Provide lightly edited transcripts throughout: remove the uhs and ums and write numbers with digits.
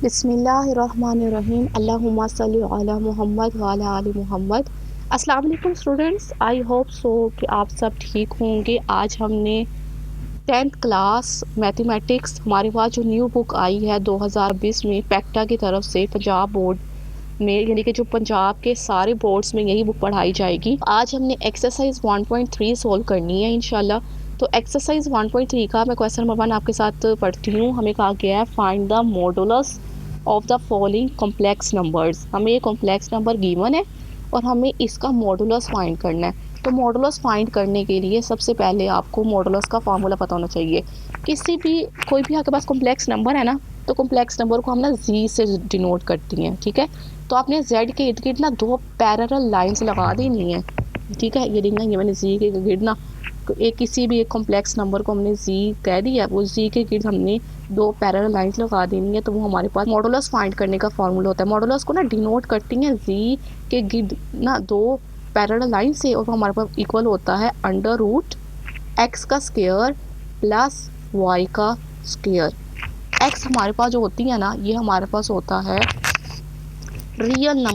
बिस्मिल्लाहिर्रहमानिर्रहीम अल्लाहुम्मा सल्लि अला मुहम्मद व अला आलि मुहम्मद। अस्सलाम वालेकुम स्टूडेंट्स, आई होप सो कि आप सब ठीक होंगे। आज हमने 10th क्लास मैथमेटिक्स, हमारे पास जो न्यू बुक आई है 2020 में पैक्टा की तरफ से पंजाब बोर्ड में, यानी कि जो पंजाब के सारे बोर्ड्स में यही बुक पढ़ाई जाएगी। आज हमने एक्सरसाइज 1.3 सोल्व करनी है इंशाल्लाह। तो एक्सरसाइज 1.3 का मैं क्वेश्चन नंबर 1 आपके साथ पढ़ती हूँ। हमें कहा गया है find the modulus of the following complex numbers. हमें ये कॉम्प्लेक्स नंबर गिवन है और हमें इसका मॉडुलस फाइंड करना है। तो मॉडुलस फाइंड करने के लिए सबसे पहले आपको मॉडुलस का फार्मूला पता होना चाहिए। कोई भी आपके पास कॉम्प्लेक्स नंबर है ना, तो कॉम्प्लेक्स नंबर को हम ना जी से डिनोट करती हैं, ठीक है। तो आपने जेड के इर्द गिर्द ना दो पैरेलल लाइंस लगा देनी है, ठीक है। ये देखना, ये मैंने जी के गिर्द ना एक किसी भी एक कॉम्प्लेक्स नंबर को हमने जी कह दिया, वो जी के गिर्द हमने दो पैरेलल लाइंस लगा देनी है। तो वो हमारे पास मॉडुलस फाइंड करने का फार्मूला होता है। मॉडुलस को ना डिनोट करती हैं जी के गिर्द ना दो पैरेलल लाइन से, और वो हमारे पास इक्वल होता है अंडर रूट एक्स का स्क्वायर प्लस वाई का स्क्वायर। एक्स हमारे पास जो होती है ना, ये हमारे पास होता है रियल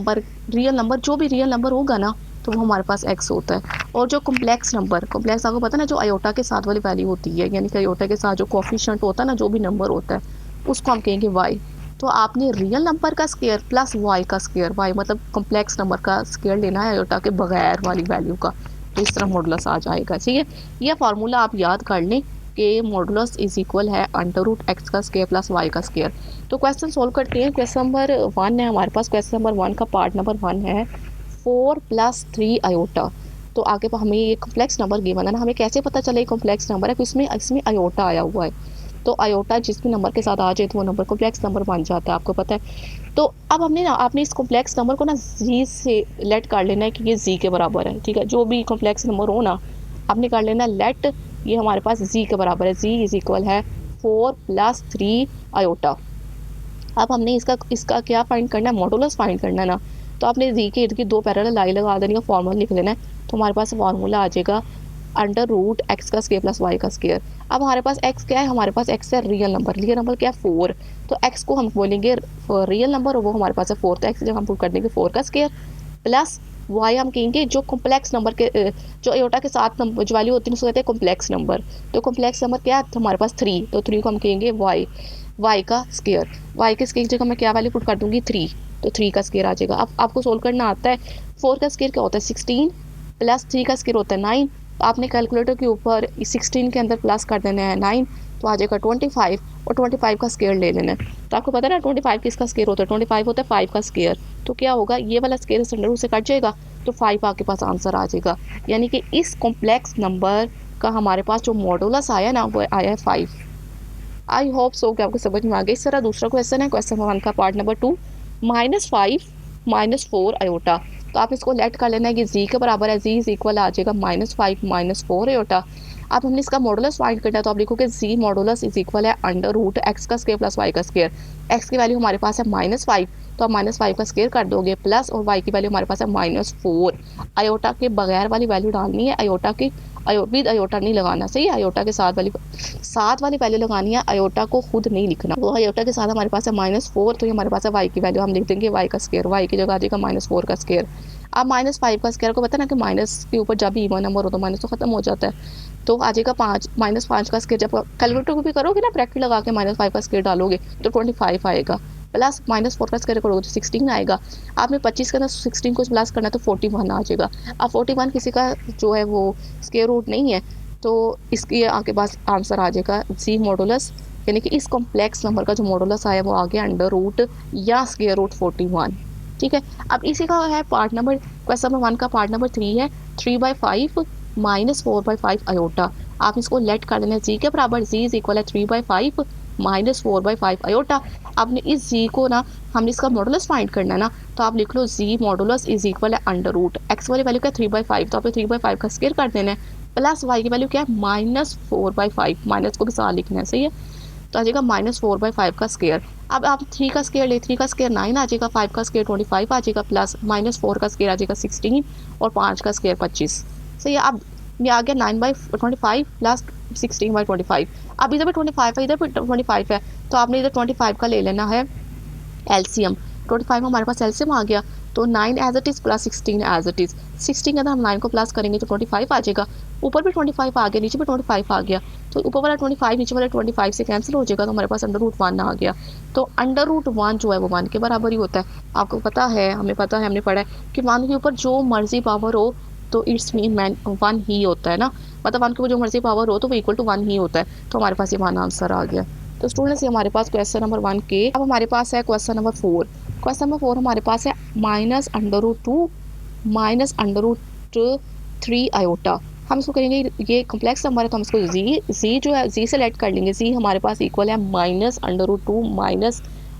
नंबर। जो भी रियल नंबर होगा ना, तो वो हमारे पास एक्स होता है। और जो कॉम्प्लेक्स आपको पता है ना, जो आयोटा के साथ वाली वैल्यू होती है, यानी कि आयोटा के साथ जो कोफिशिएंट होता है ना, जो भी नंबर होता है, उसको हम कहेंगे वाई। तो आपने रियल नंबर का स्क्वायर प्लस वाई का स्क्वायर, वाई मतलब कॉम्प्लेक्स नंबर का स्क्वायर लेना है आयोटा के बगैर वाली वैल्यू का। तो इस तरह मॉडुलस आ जाएगा, ठीक है। यह फार्मूला आप याद कर लें कि मॉडुलस इज इक्वल है अंडर रूट एक्स का स्क्वायर प्लस वाई का स्क्वायर। तो क्वेश्चन सोल्व करते हैं। क्वेश्चन नंबर 1 है हमारे पास। क्वेश्चन नंबर 1 का पार्ट नंबर 1 है 4 + 3 आयोटा। तो आगे पर हमें ये कॉम्प्लेक्स नंबर गिवन है ना, हमें कैसे पता चले कॉम्प्लेक्स नंबर है? तो इसमें इसमें आयोटा आया हुआ है। तो आयोटा जिस भी नंबर के साथ आ जाए तो वो नंबर कॉम्प्लेक्स नंबर बन जाता है, आपको पता है। तो अब आपने इस कॉम्प्लेक्स नंबर को ना जी से लेट कर लेना है कि ये जी के बराबर है, ठीक है। जो भी कॉम्प्लेक्स नंबर हो ना, आपने कर लेना लेट ये हमारे पास जी के बराबर है। जी इज इक्वल है 4 + 3 आयोटा। अब हमने इसका क्या फाइंड करना है? मॉडुलस फाइंड करना है ना। तो आपने जी के इर्द गिर्द दो पैरेलल लाइन लगा देनी है, फॉर्मूला लिख लेना है। तो हमारे पास फार्मूला आ जाएगा अंडर रूट एक्स का स्क्वायर प्लस वाई का स्क्वायर। अब हमारे पास एक्स क्या है? हमारे पास एक्स है रियल नंबर। रियल नंबर क्या है? 4। तो एक्स को हम बोलेंगे रियल नंबर और वो हमारे पास है 4। तो एक्स जब हम पुट कर देंगे 4 का स्क्वायर प्लस वाई हम कहेंगे जो कॉम्प्लेक्स नंबर के जो एयोटा के साथ जो वैल्यू होती है उसको कहते हैं कॉम्प्लेक्स नंबर। तो कॉम्प्लेक्स नंबर क्या है? तो हमारे पास 3। तो 3 को हम कहेंगे वाई, वाई का स्क्वायर। वाई के स्क्वायर की जगह मैं क्या वैल्यू पुट कर दूंगी? 3। तो 3 का स्क्वायर आ जाएगा। अब आपको सोल्व करना आता है। 4 का स्क्वायर क्या होता है? 16 प्लस 3 का स्क्वायर होता है 9। तो आपने कैलकुलेटर के ऊपर 16 के अंदर प्लस कर देना है 9, तो आ जाएगा 25। और 25 का स्क्वायर ले लेना है। तो आपको पता है ना 25 किसका स्क्वायर होता है? 25 होता है 5 का स्क्वायर। तो क्या होगा? ये वाला स्क्वायर अंडर रूट से कट जाएगा, तो 5 आपके पास आंसर आ जाएगा। यानी कि इस कॉम्प्लेक्स नंबर का हमारे पास जो मॉडुलस आया ना, वो आया है 5। आई होप सो कि आपको समझ में आ गया। इस तरह दूसरा क्वेश्चन है, क्वेश्चन 1 का पार्ट नंबर 2 -5 - 4 आयोटा। तो आप इसको लेट कर लेना है कि जी के बराबर है। जी इज इक्वल आ जाएगा -5 - 4 आयोटा। अब हमने इसका मॉडुलस फाइंड करना है, तो आप लिखोगे जी मॉडुलस इज इक्वल है अंडर रूट एक्स का स्क्वायर प्लस वाई का स्क्वायर। एक्स की वैल्यू हमारे पास है -5, तो आप -5 का स्क्वायर कर दोगे प्लस, और वाई की वैल्यू हमारे पास है -4। आयोटा के बगैर वाली वैल्यू डालनी है, आयोटा की विद आयोटा नहीं लगाना, सही है। आयोटा के साथ वाली वैल्यू लगानी है, आयोटा को खुद नहीं लिखना। वो आयोटा के साथ हमारे पास है -4, तो ये हमारे पास है वाई की वैल्यू, हम लिख देंगे वाई का स्क्वायर। वाई की जगह आ जाएगा -4 का स्क्वायर। अब -5 का स्क्वायर को पता ना कि माइनस के ऊपर जब भी इवन नंबर हो तो माइनस तो खत्म हो जाता है। तो आ जाएगा 5 -5 का स्क्वायर। जब कैलकुलेटर को भी करोगे ना, ब्रैकेट लगा के -5 का स्क्वायर डालोगे तो 25 आएगा, प्लस -4 का स्क्वायर करोगे तो 16 आएगा। आपने 25 के अंदर 16 को प्लस करना है तो 41 आ जाएगा। अब 41 किसी का जो है वो स्क्वायर रूट नहीं है, तो इसके आपके पास आंसर आ जाएगा जी मॉडुलस, यानी कि इस कॉम्प्लेक्स नंबर का जो मॉडुलस आया वो आ गया अंडर रूट या स्क्वायर रूट 41, ठीक है। अब इसी का है पार्ट नंबर, क्वेश्चन नंबर 1 का पार्ट नंबर 3 है 3/5 - 4/5 आयोटा। आप इसको लेट कर लेना जी के बराबर। जी इज इक्वल है 3/5 - 4/5 आयोटा। आपने इस जी को ना, हमने इसका मॉडुलस फाइंड करना है ना, तो आप लिख लो जी मॉडुलस इज इक्वल है अंडर रूट एक्स वाली वैल्यू क्या है? 3/5, तो आपने 3/5 का स्क्वायर कर देना है, प्लस वाई की वैल्यू क्या है? -4/5। माइनस को भी साथ लिखना है, सही है। तो आ जाएगा -4/5 का स्क्वायर। अब आप 3 का स्क्वायर ले, 3 का स्क्वायर 9 आ जाएगा, 5 का स्क्वायर 25 आ जाएगा, प्लस -4 का स्क्वायर आ जाएगा 16, और 5 का स्क्वायर 25, सही है। अब ये आ गया 9/25 प्लस 16/25। अब इधर भी 25 है, इधर भी 25 है, तो आपने इधर 25 का ले लेना है एलसीएम 25 हमारे पास एलसीएम आ गया, तो 9 as it is plus 16 as it is. 16 के अंदर हम 9 को प्लस करेंगे तो 25 आ जाएगा। ऊपर भी 25 आ गया, नीचे भी 25 आ गया, तो ऊपर वाला 25 नीचे वाला 25 से कैंसिल हो जाएगा, तो हमारे पास √1 आ गया। तो √1 जो है वो 1 के बराबर ही होता है। आपको पता है, हमें पता है, हमने पढ़ा है कि 1 के ऊपर जो मर्जी पावर हो तो इट्स मीन 1 ही होता है ना, मतलब 1 के ऊपर जो मर्जी पावर हो तो वो इक्वल टू 1 ही होता है। तो हमारे पास ये 1 आंसर आ गया। तो स्टूडेंट्स ये हमारे पास क्वेश्चन नंबर 1 के। अब हमारे पास है क्वेश्चन नंबर 4। क्वेश्चन नंबर 4 हमारे पास है -√2 -√3 आयोटा। हम इसको करेंगे, ये कॉम्प्लेक्स नंबर है तो हम इसको जी जो है जी से लेट कर लेंगे। जी हमारे पास इक्वल है -√2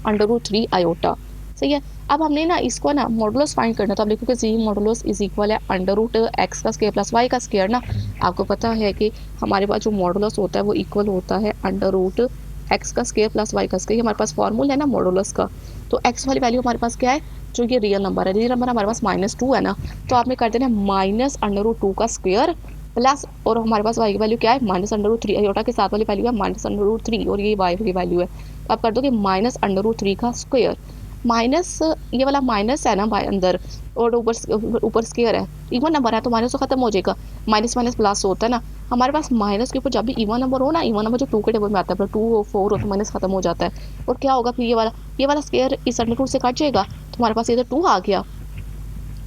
-√3 आयोटा। सही है। अब हमने ना इसको ना मॉडुलस फाइंड करना, तो आप लिखोगे जी मॉडुलस इज इक्वल है √x का स्क्वायर प्लस y का स्क्वायर ना। आपको पता है कि हमारे पास जो मॉडुलस होता है वो इक्वल होता है √x का स्क्वायर प्लस y का स्क्वायर। हमारे पास फॉर्मूला है ना मॉडुलस का। तो x वाली वैल्यू हमारे पास क्या है, जो ये रियल नंबर है, रियल नंबर हमारे पास -2 है ना, तो आपने कर देना -√2 का स्क्वायर प्लस, और हमारे पास y की वैल्यू क्या है -√3, आयोटा के साथ वाली वैल्यू है -√3 और ये y की वैल्यू है। तो आप कर दोगे -√3 का स्क्वायर माइनस, ये वाला माइनस है ना भाई अंदर, और ऊपर स्क्वायर है, इवन नंबर है तो माइनस तो खत्म हो जाएगा, माइनस माइनस प्लस होता है ना। हमारे पास माइनस के ऊपर जब भी इवन नंबर हो ना, इवन नंबर जो 2 के टेबल में आता है, 2 हो 4 हो तो माइनस खत्म हो जाता है। और क्या होगा फिर, ये वाला स्क्वायर इस √2 से कट जाएगा, तो हमारे पास इधर 2 आ गया,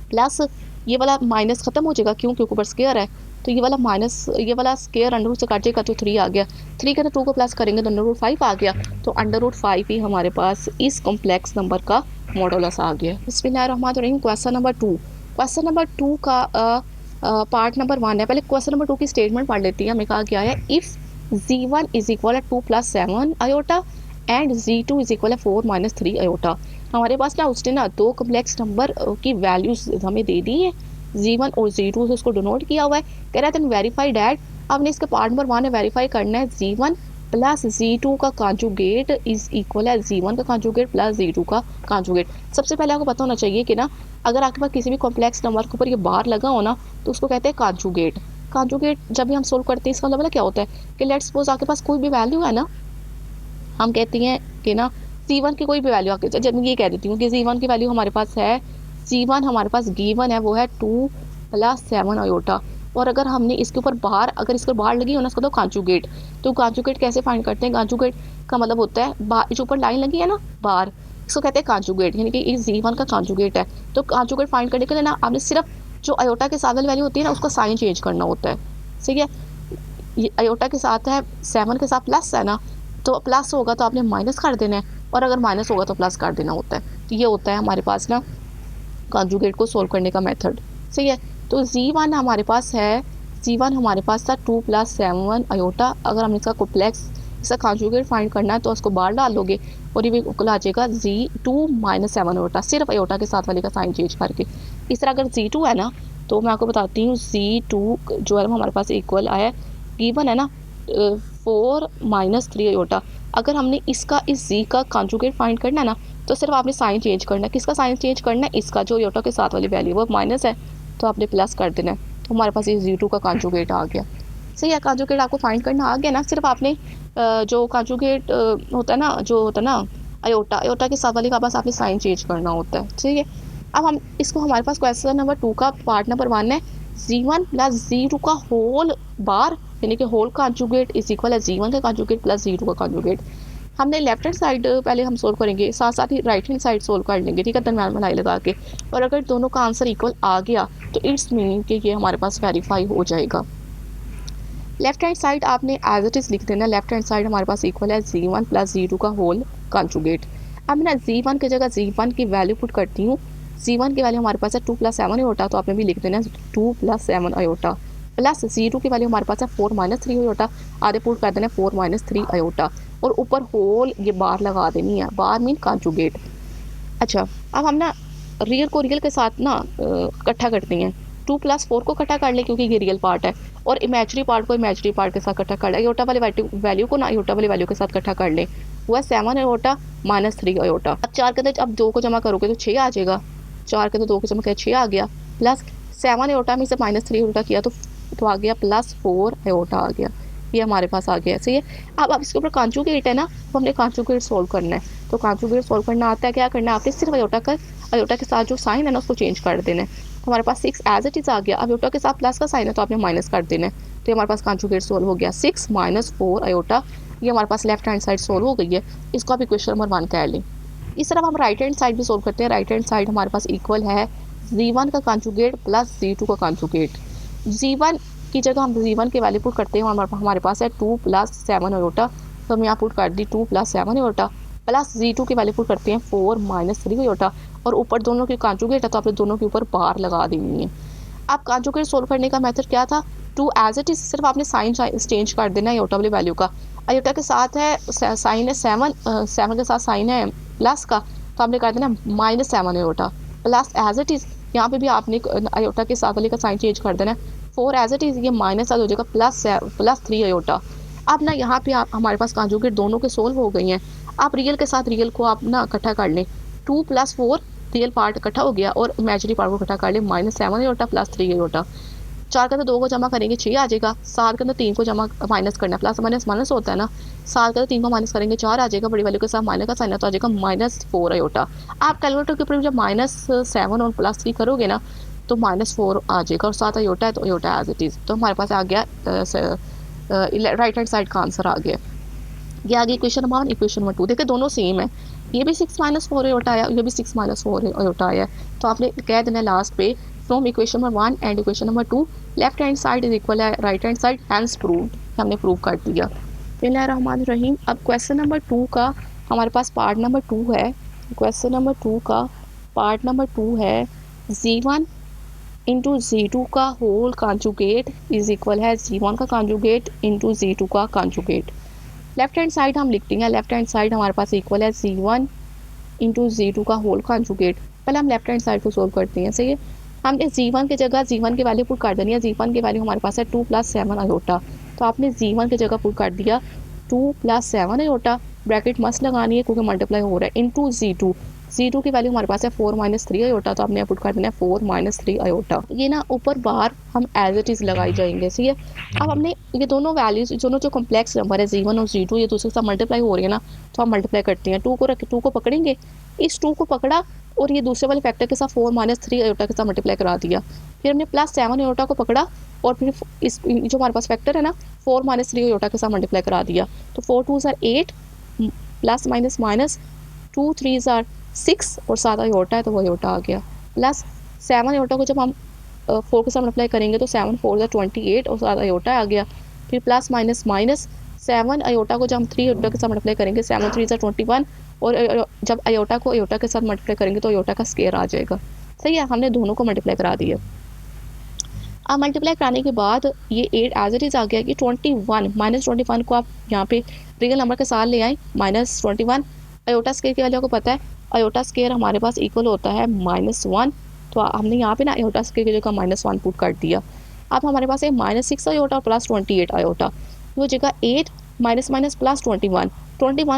प्लस ये वाला माइनस खत्म हो जाएगा, क्यों, क्योंकि ऊपर स्क्वायर है, तो ये वाला माइनस, ये वाला स्क्वायर √2 से काट जाएगा तो 3 आ गया। 3 के अंदर 2 को प्लस करेंगे तो √5 आ गया, तो √5 ही हमारे पास इस कॉम्प्लेक्स नंबर का मॉडुलस आ गया। बिस्मिल्लाहिर्रहमानिर्रहीम। Question number 2। क्वेश्चन नंबर 2 का पार्ट नंबर 1 है। पहले क्वेश्चन नंबर 2 की स्टेटमेंट पढ़ लेती है। हमें कहा गया है if z1 is equal 2 + 7 iota and z2 is equal 4 - 3 iota. हमारे पास ना उसने ना 2 कॉम्प्लेक्स नंबर की वैल्यूज हमें दे दी है, z1 और z2 से उसको डिनोट किया हुआ है। कह रहा है वेरीफाई डैट। आपने इसके पार्ट नंबर 1 में वेरीफाई करना है z1 प्लस z2 का कॉन्जुगेट इज इक्वल है z1 का कॉन्जुगेट प्लस z2 का कॉन्जुगेट। सबसे पहले आपको पता होना चाहिए कि ना, अगर आपके पास किसी भी कॉम्प्लेक्स नंबर के ऊपर ये बार लगा हो ना, तो उसको कहते हैं कॉन्जुगेट। कॉन्जुगेट जब भी हम सोल्व करते हैं, इसका मतलब क्या होता है कि लेट्स सपोज आपके पास कोई भी वैल्यू है ना, हम कहते हैं कि ना c1 की कोई भी वैल्यू आके, जब मैं ये कह देती हूँ कि c1 की वैल्यू हमारे पास है, c1 हमारे पास गिवन है वो है 2 + 7 आयोटा, और अगर हमने इसके ऊपर बाहर, अगर इसके बाहर लगी हो ना, इसका तो कॉन्जुगेट। तो कॉन्जुगेट कैसे फाइंड करते हैं, कॉन्जुगेट का मतलब होता है जो ऊपर लाइन लगी है ना बाहर, इसको कहते हैं कॉन्जुगेट, यानी कि इस c1 का कॉन्जुगेट है। तो कॉन्जुगेट फाइंड करने के लिए ना आपने सिर्फ जो आयोटा के साथ वाली वैल्यू होती है ना, उसका साइन चेंज करना होता है। ठीक है, ये आयोटा के साथ है 7 के साथ प्लस है ना, तो प्लस होगा तो आपने माइनस कर देना है, और अगर माइनस होगा तो प्लस कर देना होता है। तो ये होता है हमारे पास ना कॉन्जुगेट को सोल्व करने का मेथड। सही है। तो z1 हमारे पास है, z1 हमारे पास था 2 + 7 आयोटा। अगर हम इसका कॉम्प्लेक्स, इसका कॉन्जुगेट फाइंड करना है तो उसको बाहर डाल दोगे और ये बिल्कुल आ जाएगा z2 - 7 आयोटा, सिर्फ आयोटा के साथ वाले का साइन चेंज करके। इस तरह अगर z2 है ना, तो मैं आपको बताती हूँ z2 जो है हमारे पास इक्वल आया, गिवन है ना 4 - 3 आयोटा। अगर हमने इसका इस z का कॉन्जुगेट फाइंड करना है ना, तो सिर्फ आपने साइन चेंज करना है। किसका साइन चेंज करना है, इसका, जो आयोटा के साथ वाली वैल्यू वो माइनस है तो आपने प्लस कर देना है। तो हमारे पास ये z2 का कॉन्जुगेट आ गया। सही है, कॉन्जुगेट आपको फाइंड करना आ गया ना, सिर्फ आपने जो कॉन्जुगेट होता है ना, जो होता है ना आयोटा, आयोटा के साथ वाले का बस आपने साइन चेंज करना होता है। ठीक है, अब हम इसको, हमारे पास क्वेश्चन नंबर 2 का पार्ट नंबर 1 है, z1 + z2 का होल बार, यानी कि होल कॉन्जुगेट इज इक्वल है z1 का कॉन्जुगेट प्लस z2 का कॉन्जुगेट। हमने लेफ्ट हैंड साइड पहले हम सोल्व करेंगे, साथ साथ ही राइट हैंड साइड सोल्व कर लेंगे। ठीक है, दरम्यान में लाई लगा के, और अगर दोनों का आंसर इक्वल आ गया तो इट्स मीनिंग कि ये हमारे पास वेरीफाई हो जाएगा। लेफ्ट हैंड साइड आपने एज इट इज़ लिख देना। लेफ्ट हैंड साइड हमारे पास इक्वल है z1 + z2 का होल कॉन्जुगेट। अब मैं z1 की जगह z1 की वैल्यू पुट करती हूँ। z1 की वैल्यू हमारे पास है 2 + 7 आयोटा, तो आपने भी लिख देना 2 + 7 आयोटा, प्लस z2 की वैल्यू हमारे पास है 4 - 3 आयोटा, आधे पुट कर देना 4 - 3 आयोटा, और ऊपर होल ये बार लगा देनी है, बार मीन कॉन्जुगेट। अच्छा, अब हम ना रियल को रियल के साथ ना इकट्ठा करते हैं। 2 + 4 को इकट्ठा कर ले क्योंकि ये रियल पार्ट है, और इमेजिनरी पार्ट को इमेजिनरी पार्ट के साथ इकट्ठा कर ले। आयोटा वाली वैल्यू को ना आयोटा वाली वैल्यू के साथ इकट्ठा कर ले, वो है 7 आयोटा - 3 आयोटा। अब 4 के अंदर अब 2 को जमा करोगे तो 6 आ जाएगा, 4 के अंदर 2 को जमा किया 6 आ गया, प्लस 7 आयोटा में से -3 आयोटा किया तो आ गया +4 आयोटा आ गया। ये हमारे पास आ गया। सही है, अब इसके ऊपर कॉन्जुगेट है ना, तो हमने कॉन्जुगेट सोल्व करना है। तो कॉन्जुगेट सोल्व करना आता है, क्या करना है आपने सिर्फ अयोटा के साथ जो साइन है ना उसको चेंज कर देना है। तो हमारे पास 6 एज इट इज़ आ गया। अब अयोटा के साथ प्लस का साइन है तो आपने माइनस कर देना है, तो हमारे पास कॉन्जुगेट सोल्व हो गया। 6 माइनस 4 अयोटा, ये हमारे पास लेफ्ट हैंड साइड सोल्व हो गई है। इसको आप इक्वेशन नंबर 1 कह लें। इस तरह हम राइट हैंड साइड भी सोल्व करते हैं। राइट हैंड साइड हमारे पास इक्वल है z1 का कॉन्जुगेट प्लस z2 का कॉन्जुगेट। z1 की जगह हम z1 की वैल्यू पुट करते हैं, हमारे पास है 2 + 7 अयोटा, तो हम यहाँ पुट कर दी 2 + 7 अयोटा, प्लस z2 की वैल्यू पुट करते हैं 4 - 3 अयोटा, और ऊपर दोनों की कॉन्जुगेट है तो आपने दोनों के ऊपर बार लगा देनी है। आप कॉन्जुगेट सोल्व करने का मेथड क्या था, 2 एज इट इज, सिर्फ आपने साइन चेंज कर देना है अयोटा वाली वैल्यू का। अयोटा के साथ है साइन है 7, 7 के साथ साइन है प्लस का, तो आपने कर देना -7 iota, plus as it is यहाँ पे भी आपने अयोटा के साथ वाले का साइन चेंज कर देना है। 4 एज इट इज, ये माइनस हो जाएगा +3 अयोटा। अब ना यहाँ पे आप हमारे पास कॉन्जुगेट दोनों के सोल्व हो गई हैं। आप रियल के साथ रियल को आप ना इकट्ठा कर लें, 2 + 4 रियल पार्ट इकट्ठा हो गया और इमेजिनरी पार्ट को इकट्ठा कर ले, -7 अयोटा +3 अयोटा। 4 के अंदर 2 को जमा करेंगे 6 आ जाएगा, 7 के अंदर 3 को जमा माइनस करना है, प्लस माइनस माइनस होता है ना, 7 के अंदर 3 को माइनस करेंगे 4 आ जाएगा, बड़ी वैल्यू के साथ माइनस का साइन है तो आ जाएगा -4 अयोटा। आप कैलकुलेटर के ऊपर जब -7 और +3 करोगे ना तो -4 आ जाएगा, और 7 अयोटा है तो अयोटा एज इट इज़। तो हमारे पास आ गया राइट हैंड साइड का आंसर आ गया। ये आ गई इक्वेशन नंबर 1। इक्वेशन नंबर 2 देखिए दोनों सेम है, ये भी 6 - 4 अयोटा आया, ये भी 6 - 4 अयोटा आया, तो आपने कह देना लास्ट पे from equation number 1 and equation number 2 left hand side is equal है right hand side, hence proved, हमने प्रूव कर दिया। बिस्मिल्लाहिर्रहमानिर्रहीम। अब क्वेश्चन नंबर 2 का हमारे पास पार्ट नंबर 2 है। क्वेश्चन नंबर 2 का पार्ट नंबर 2 है z1 इंटू z2 का होल कॉन्जुगेट इज इक्वल है z1 का कॉन्जुगेट इंटू z2 का कॉन्जुगेट। लेफ्ट हैंड साइड हम लिखते हैं, लेफ्ट हैंड साइड हमारे पास इक्वल है z1 इंटू z2 का होल कॉन्जुगेट। पहले हम लेफ्ट हैंड साइड को सोल्व करते हैं। सही है, हमने z1 की जगह z1 की वैल्यू पुट कर देनी है। z1 की वैल्यू हमारे पास है 2 + 7 अयोटा, तो आपने z1 की जगह पुट कर दिया 2 + 7 अयोटा, ब्रैकेट मस्त लगानी है क्योंकि मल्टीप्लाई हो रहा है, इंटू z2 की वैल्यू हमारे पास है 4 - 3 अयोटा, तो आपने पुट कर देना है 4 - 3 अयोटा। ये ना ऊपर बार हम एज इट इज़ लगाई जाएंगे। सही है, अब हमने ये दोनों वैल्यूज, दोनों जो कॉम्प्लेक्स नंबर है z1 और z2, ये दूसरे के साथ मल्टीप्लाई हो रही है ना, तो हम मल्टीप्लाई करते हैं। 2 को पकड़ेंगे, इस 2 को पकड़ा और ये दूसरे वाले फैक्टर के साथ 4 - 3 अयोटा के साथ मल्टीप्लाई करा दिया। फिर हमने +7 अयोटा को पकड़ा और फिर इस जो हमारे पास फैक्टर है ना 4 - 3 अयोटा के साथ मल्टीप्लाई करा दिया, तो 4 2 ज़ार 8 प्लस माइनस माइनस 2 3 ज़ार 6 और 7 अयोटा है तो वो अयोटा आ गया, प्लस 7 अयोटा को जब हम 4 के साथ मल्टीप्लाई करेंगे तो 7 4 ज़ार 28 और 7 अयोटा आ गया। फिर प्लस माइनस माइनस 7 अयोटा को जब हम 3 अयोटा के साथ मल्टीप्लाई करेंगे 7 3 ज़ार 21 और जब अयोटा को अयोटा के साथ मल्टीप्लाई करेंगे तो अयोटा का स्क्वायर आ जाएगा। सही है, हमने दोनों को मल्टीप्लाई करा दिया। अब मल्टीप्लाई कराने के बाद ये 8 एज इट इज़ आ गया कि 21 -21 को आप यहाँ पे रियल नंबर के साथ ले आए, -21 अयोटा स्क्वायर की वैल्यू को पता है, अयोटा स्क्वायर हमारे पास इक्वल होता है -1, तो हमने यहाँ पे ना अयोटा स्क्वायर की जगह -1 पुट कर दिया। अब हमारे पास है -6 अयोटा प्लस 28 अयोटा, वो जगह 8 माइनस माइनस प्लस 21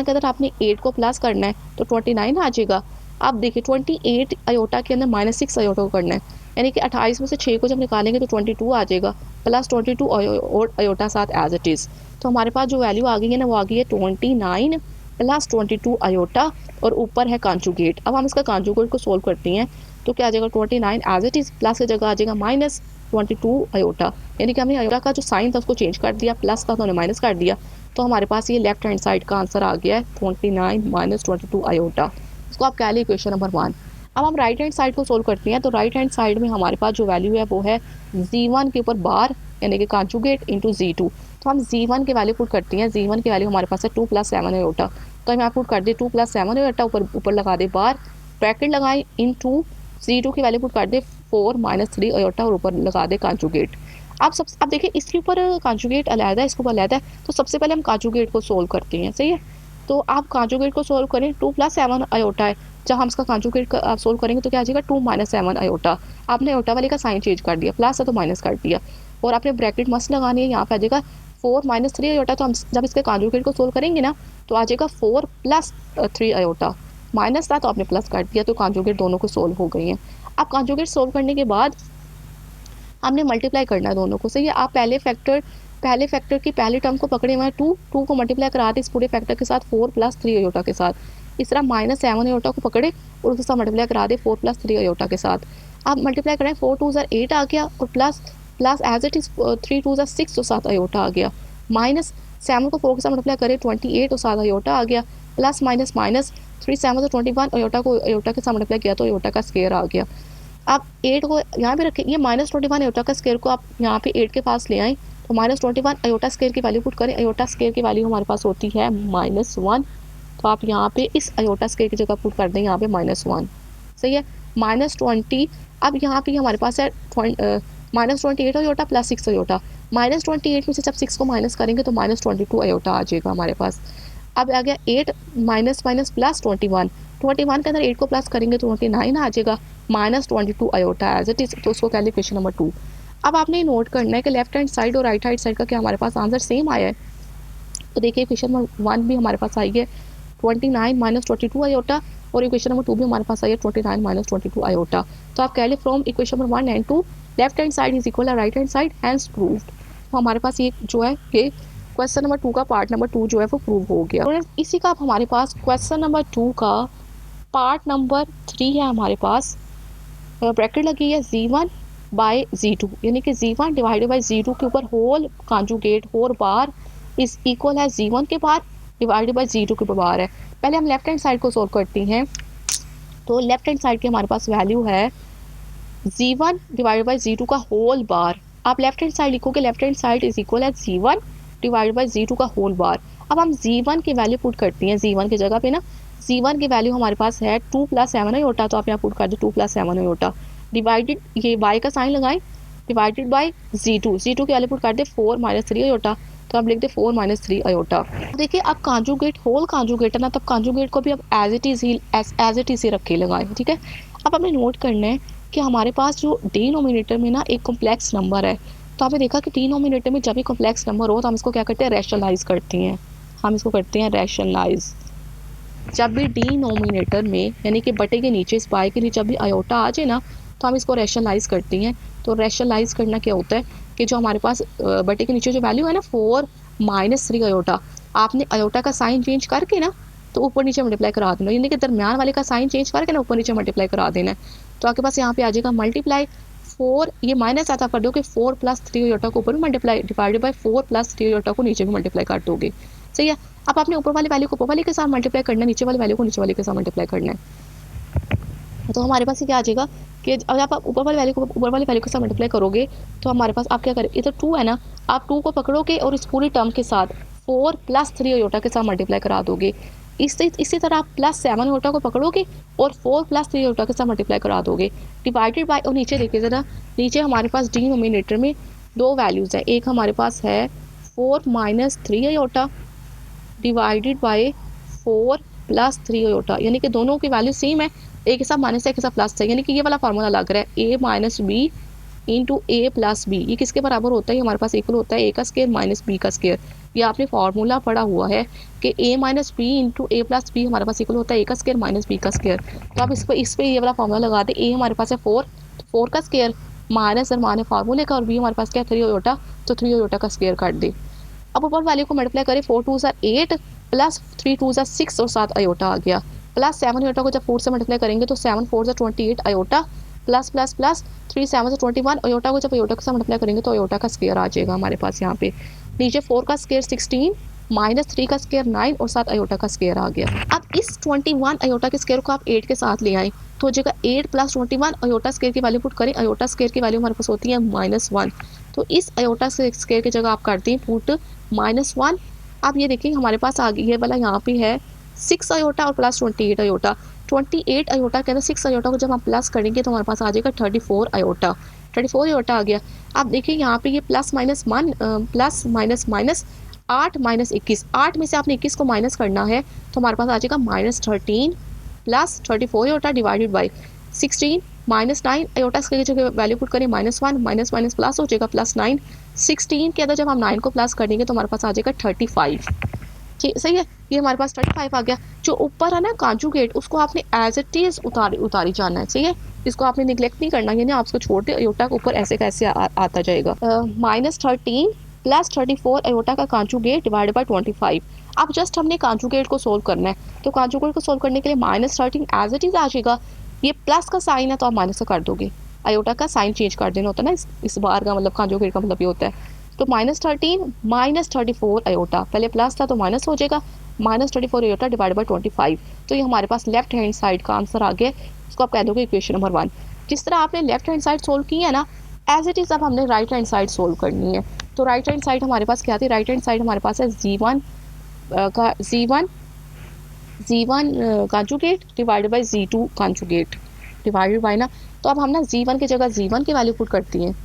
के अंदर आपने 8 को प्लस करना है तो 29 आ जाएगा। अब देखिए 28 अयोटा के अंदर -6 अयोटा को करना है, यानी कि 28 में से 6 को जब निकालेंगे तो 22 आ जाएगा, प्लस 22 और अयोटा साथ एज इट इज़। तो हमारे पास जो वैल्यू आ गई है ना वो आ गई है 29 प्लस 22 अयोटा और ऊपर है कॉन्जुगेट। अब हम इसका कॉन्जुगेट को सोल्व करते हैं तो क्या आ जाएगा 29 एज इट इज़, प्लस की जगह आ जाएगा -22 अयोटा, यानी कि हमने अयोटा का जो साइन था उसको चेंज कर दिया, प्लस का तो हमने माइनस कर दिया, तो हमारे पास ये लेफ्ट हैंड साइड का आंसर आ गया है 29 - 22 अयोटा। इसको आप कह लीजिए क्वेश्चन नंबर 1। अब हम राइट हैंड साइड को सोल्व करते हैं, तो राइट हैंड साइड में हमारे पास जो वैल्यू है वो है z1 के ऊपर बार यानी कि कॉन्जुगेट इंटू z2, तो हम z1 की वैल्यू पुट करते हैं। z1 की वैल्यू हमारे पास है 2 + 7 अयोटा, तो हम यहाँ पुट कर दे 2 + 7 अयोटा, ऊपर लगा दे बार, ब्रैकेट लगाए इंटू z2 की वैल्यू पुट कर दे 4 - 3 अयोटा और ऊपर लगा दे कॉन्जुगेट। अब देखिए इसके ऊपर कॉन्जुगेट अलग है, इसके ऊपर अलग है, तो सबसे पहले हम कॉन्जुगेट को सोल्व करते हैं। सही है, तो आप कॉन्जुगेट को सोल्व करें, 2 + 7 अयोटा है, जब हम इसका कॉन्जुगेट आप सोल्व करेंगे तो क्या आ जाएगा 2 - 7 अयोटा। आपने अयोटा वाले का साइन चेंज कर दिया, प्लस है तो माइनस कर दिया, और आपने ब्रैकेट मस्त लगानी है, यहाँ पे आ जाएगा 4 - 3 अयोटा, तो हम जब इसके कॉन्जुगेट को सोल्व करेंगे ना तो आ जाएगा 4 + 3 अयोटा, माइनस था तो आपने प्लस कर दिया, तो कॉन्जुगेट दोनों को सोल्व हो गई हैं। अब कॉन्जुगेट सोल्व करने के बाद हमने मल्टीप्लाई करना है दोनों को। सही है, आप पहले फैक्टर की पहली टर्म को पकड़े हुए हैं 2 को मल्टीप्लाई कराते इस पूरे फैक्टर के साथ 4 + 3 अयोटा के साथ, इस तरह -7 अयोटा को पकड़े और उसके साथ मल्टीप्लाई करा दे 4 + 3 अयोटा के साथ। अब मल्टीप्लाई करें 4 2 ज़ा 8 आ गया और plus plus as it is 3 2 ज़ा 6 तो 7 अयोटा आ गया। -7 को 4 के साथ मल्टीप्लाई करें 28 और 7 अयोटा आ गया। प्लस माइनस माइनस 3 7 तो 21 अयोटा को अयोटा के साथ मल्टीप्लाई किया तो अयोटा का स्क्वायर आ गया। आप 8 को यहाँ पे रखें, ये -21 अयोटा का स्क्वायर को आप यहाँ पे 8 के पास ले आएँ तो -21 अयोटा स्क्वायर की वैल्यू पुट करें। अयोटा स्क्वायर की वैल्यू हमारे पास होती है -1, तो आप यहाँ पे इस अयोटा स्क्वायर की जगह पुट कर दें यहाँ पे -1, सही है। -20, अब यहाँ पे हमारे पास है -28 अयोटा प्लस 6 अयोटा। -28 में से जब 6 को माइनस करेंगे तो -22 अयोटा आ जाएगा हमारे पास। अब आ गया 8 माइनस माइनस प्लस 21 के अंदर 8 को प्लस करेंगे तो 29 आ जाएगा। -22 अयोटा एज इट इज, तो उसको कह लें क्वेश्चन नंबर 2। अब आपने नोट करना है कि लेफ्ट हैंड साइड और राइट हैंड साइड का क्या हमारे पास आंसर सेम आया है। तो देखिए क्वेश्चन नंबर 1 भी हमारे पास आई है 29 - 22 अयोटा, और इक्वेशन नंबर 2 भी हमारे पास आई है 29 - 22 अयोटा। तो आप कह लें from equation number 1 and 2 left hand side is equal right hand side hence proved. तो हमारे पास ये जो है कि क्वेश्चन नंबर 2 का पार्ट नंबर 2 जो है वो प्रूव हो गया। और इसी का हमारे पास क्वेश्चन नंबर 2 का पार्ट नंबर 3 है हमारे पास। ब्रैकेट लगी है Z1 बाय Z2, यानी कि Z1 डिवाइडेड बाय Z2 के ऊपर होल कॉन्जुगेट 4 बार इज इक्वल है Z1 के बार डिवाइडेड बाय Z2 के बार है। पहले हम लेफ्ट हैंड साइड को सॉल्व करते हैं। तो लेफ्ट हैंड साइड की हमारे पास वैल्यू है Z1 डिवाइडेड बाय Z2 का होल बार। आप लेफ्ट हैंड साइड लिखोगे left hand side is equal है Z1 डिवाइडेड बाय Z2 का होल बार। अब हम Z1 की वैल्यू पुट करती हैं Z1 की जगह पे ना। Z1 की वैल्यू हमारे पास है 2 + 7 अयोटा, तो आप यहाँ पुट कर दो 2 + 7 अयोटा डिवाइडेड, ये बाय का साइन लगाएं, डिवाइडेड बाय Z2 की वैल्यू पुट कर दे 4 - 3 अयोटा, तो आप लिख दे 4 - 3 अयोटा। देखिए अब कॉन्जुगेट होल कॉन्जुगेट है ना, तब कॉन्जुगेट को भी अब एज इट इज ही रखे लगाएं, ठीक है। अब हमें नोट करना है कि हमारे पास जो डिनोमिनेटर में ना एक कॉम्प्लेक्स नंबर है, तो आपने देखा कि डिनोमिनेटर में जब भी कॉम्प्लेक्स नंबर हो तो हम इसको क्या करते हैं, रैशनलाइज करते हैं। हम इसको करते हैं रैशनलाइज। जब भी डिनोमिनेटर में यानी कि बटे के नीचे इस पाई के नीचे जब भी अयोटा आ जाए ना तो हम इसको रैशनलाइज करते हैं। तो रैशनलाइज करना क्या होता है कि जो हमारे पास बटे के नीचे जो वैल्यू है ना 4 - 3 अयोटा, आपने अयोटा का साइन चेंज करके ना तो ऊपर नीचे मल्टीप्लाई करा देना, यानी कि दरमियान वाले का साइन चेंज करके ना ऊपर नीचे मल्टीप्लाई करा देना है। तो आपके पास यहाँ पे आ जाएगा मल्टीप्लाई 4, ये माइनस आता कर दोगे 4 + 3 अयोटा को ऊपर भी मल्टीप्लाई डिवाइडेड बाय 4 + 3 अयोटा को नीचे भी मल्टीप्लाई कर दोगे, सही है। अब आपने ऊपर वाली वैल्यू को ऊपर वाले के साथ मल्टीप्लाई करना है, नीचे वाली वैल्यू को नीचे वाले के साथ मल्टीप्लाई करना है। तो हमारे पास ये क्या आ जाएगा कि अगर आप ऊपर वाली वैल्यू को ऊपर वाली वैल्यू के साथ मल्टीप्लाई करोगे तो हमारे पास आप क्या करें, इधर 2 है ना, आप 2 को पकड़ोगे और इस पूरी टर्म के साथ 4 + 3 अयोटा के साथ मल्टीप्लाई करा दोगे। इसी तरह आप +7 अयोटा को पकड़ोगे और 4 + 3 अयोटा के साथ मल्टीप्लाई करा दोगे डिवाइडेड बाय, और नीचे देखिए ज़रा, नीचे हमारे पास डिनोमिनेटर में 2 वैल्यूज़ है। एक हमारे पास है 4 - 3 अयोटा डिवाइडेड बाय 4 + 3 अयोटा, यानी कि दोनों की वैल्यू सेम है, एक के साथ माइनस है एक के साथ प्लस है, यानी कि ये वाला फार्मूला लग रहा है A - B × A + B। ये किसके बराबर होता है, हमारे पास इक्वल होता है A का स्क्वायर - B का स्क्वायर। ये आपने फार्मूला पढ़ा हुआ है कि A - B × A + B हमारे पास इक्वल होता है A का स्क्वायर - B का स्क्वायर। तो आप इस पर ये वाला फार्मूला लगा दें। A हमारे पास है 4, तो 4 का स्क्वायर माइनस माने फार्मूले का, और B हमारे पास क्या 3 अयोटा, तो 3 अयोटा का स्क्वायर काट दे। अब ऊपर वैल्यू को मल्टीप्लाई करें 4 2 = 8 प्लस 3 2 = 6 और 7 अयोटा आ गया, प्लस 7 अयोटा को जब 4 से मल्टीप्लाई करेंगे तो 7 4 = 28 iota, plus plus plus 3 7 = 21 iota को जब अयोटा के साथ मल्टीप्लाई करेंगे तो अयोटा का स्क्वायर आ जाएगा हमारे पास यहाँ पे। नीचे 4 का स्क्वायर 16 -3 का स्क्वायर 9 और 7 अयोटा का स्क्वायर आ गया। अब इस 21 अयोटा के स्क्वायर को आप 8 के साथ ले आए तो हो जाएगा 8 + 21 अयोटा स्क्वायर की वैल्यू पुट करें। अयोटा स्क्वायर की वैल्यू हमारे पास होती है -1, तो इस अयोटा स्क्वायर की जगह आप करते हैं पुट -1। अब ये देखिए हमारे पास आ गई ये वाला यहाँ पे है 6 अयोटा और प्लस 28 अयोटा। 28 अयोटा के अंदर 6 अयोटा को जब हम प्लस करेंगे तो हमारे पास आ जाएगा 34 अयोटा। 34 अयोटा आ गया। अब देखिए यहाँ पे ये plus minus 1 plus minus minus 8 - 21, 8 में से आपने 21 को माइनस करना है तो हमारे पास आ जाएगा -13 प्लस 34 अयोटा डिवाइडेड बाई 16 -9 अयोटा की जगह वैल्यू पुट करें -1 माइनस माइनस प्लस हो जाएगा +9। 16 के अंदर जब हम 9 को प्लस कर देंगे तो हमारे पास आ जाएगा 35। ठीक सही है, ये हमारे पास 35 आ गया। जो ऊपर है ना कॉन्जुगेट उसको आपने एज इट इज उतारी जाना है, सही है। इसको आपने निगलेक्ट नहीं करना, यानी आप उसको छोड़ दे, अयोटा के ऊपर ऐसे कैसे आता जाएगा। -13 प्लस 34 अयोटा का कॉन्जुगेट डिवाइडेड बाय 25। अब जस्ट हमने कॉन्जुगेट को सोल्व करना है, तो कॉन्जुगेट को सोल्व करने के लिए -13 एज इट इज़ आ जाएगा। ये प्लस का साइन है तो आप माइनस का कर दोगे, आयोटा का साइन चेंज कर देना होता है ना, इस बार का मतलब कॉन्जुगेट का मतलब ये होता है। तो -13 -34 आयोटा, पहले प्लस था तो माइनस हो जाएगा, -34 आयोटा डिवाइड बाई 25। तो ये हमारे पास लेफ्ट हैंड साइड का आंसर आ गया, इसको आप कह दोगे इक्वेशन नंबर 1। जिस तरह आपने लेफ्ट हैंड साइड सोल्व की है ना, एज इट इज़ अब हमने राइट हैंड साइड सोल्व करनी है। तो राइट हैंड साइड हमारे पास क्या थी, राइट हैंड साइड हमारे पास है Z1 conjugate divided by Z2 conjugate divided by ना। तो अब हम ना Z1 की जगह Z1 की वैल्यू पुट करती हैं।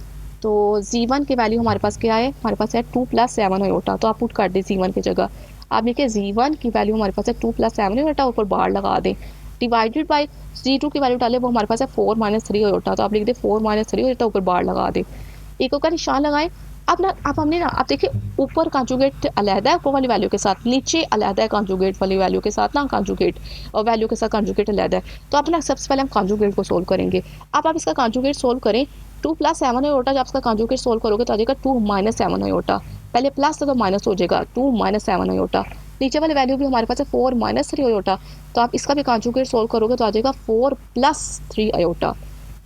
तो Z1 की वैल्यू हमारे पास क्या है, हमारे पास है 2 + 7 आयोटा, तो आप पुट कर दें Z1 की जगह। आप देखिए Z1 की वैल्यू हमारे पास है 2 + 7 आयोटा, ऊपर बार लगा दें, डिवाइडेड बाई Z2 की वैल्यू डालें, वो हमारे पास है 4 - 3 आयोटा, तो आप लिख दें 4 - 3 आयोटा, ऊपर बार लगा दें, एक का निशान लगाएं। अब हमने ना, आप देखिए ऊपर कॉन्जुगेट अलहदा है ऊपर वाली वैल्यू के साथ, नीचे अलहदा है कॉन्जुगेट वाली वैल्यू के साथ ना, कॉन्जुगेट और वैल्यू के साथ कॉन्जुगेट अलहदा है। तो अब ना सबसे पहले हम कॉन्जुगेट को सोल्व करेंगे। अब आप इसका कॉन्जुगेट सोल्व करें, 2 + 7 आयोटा, जब इसका कॉन्जुगेट सोल्व करोगे तो आ जाएगा 2 - 7 आयोटा, पहले प्लस था तो माइनस हो जाएगा, 2 - 7 आयोटा। नीचे वाली वैल्यू भी हमारे पास है 4 - 3 आयोटा, तो आप इसका भी कॉन्जुगेट सोल्व करोगे तो आ जाएगा 4 + 3 आयोटा,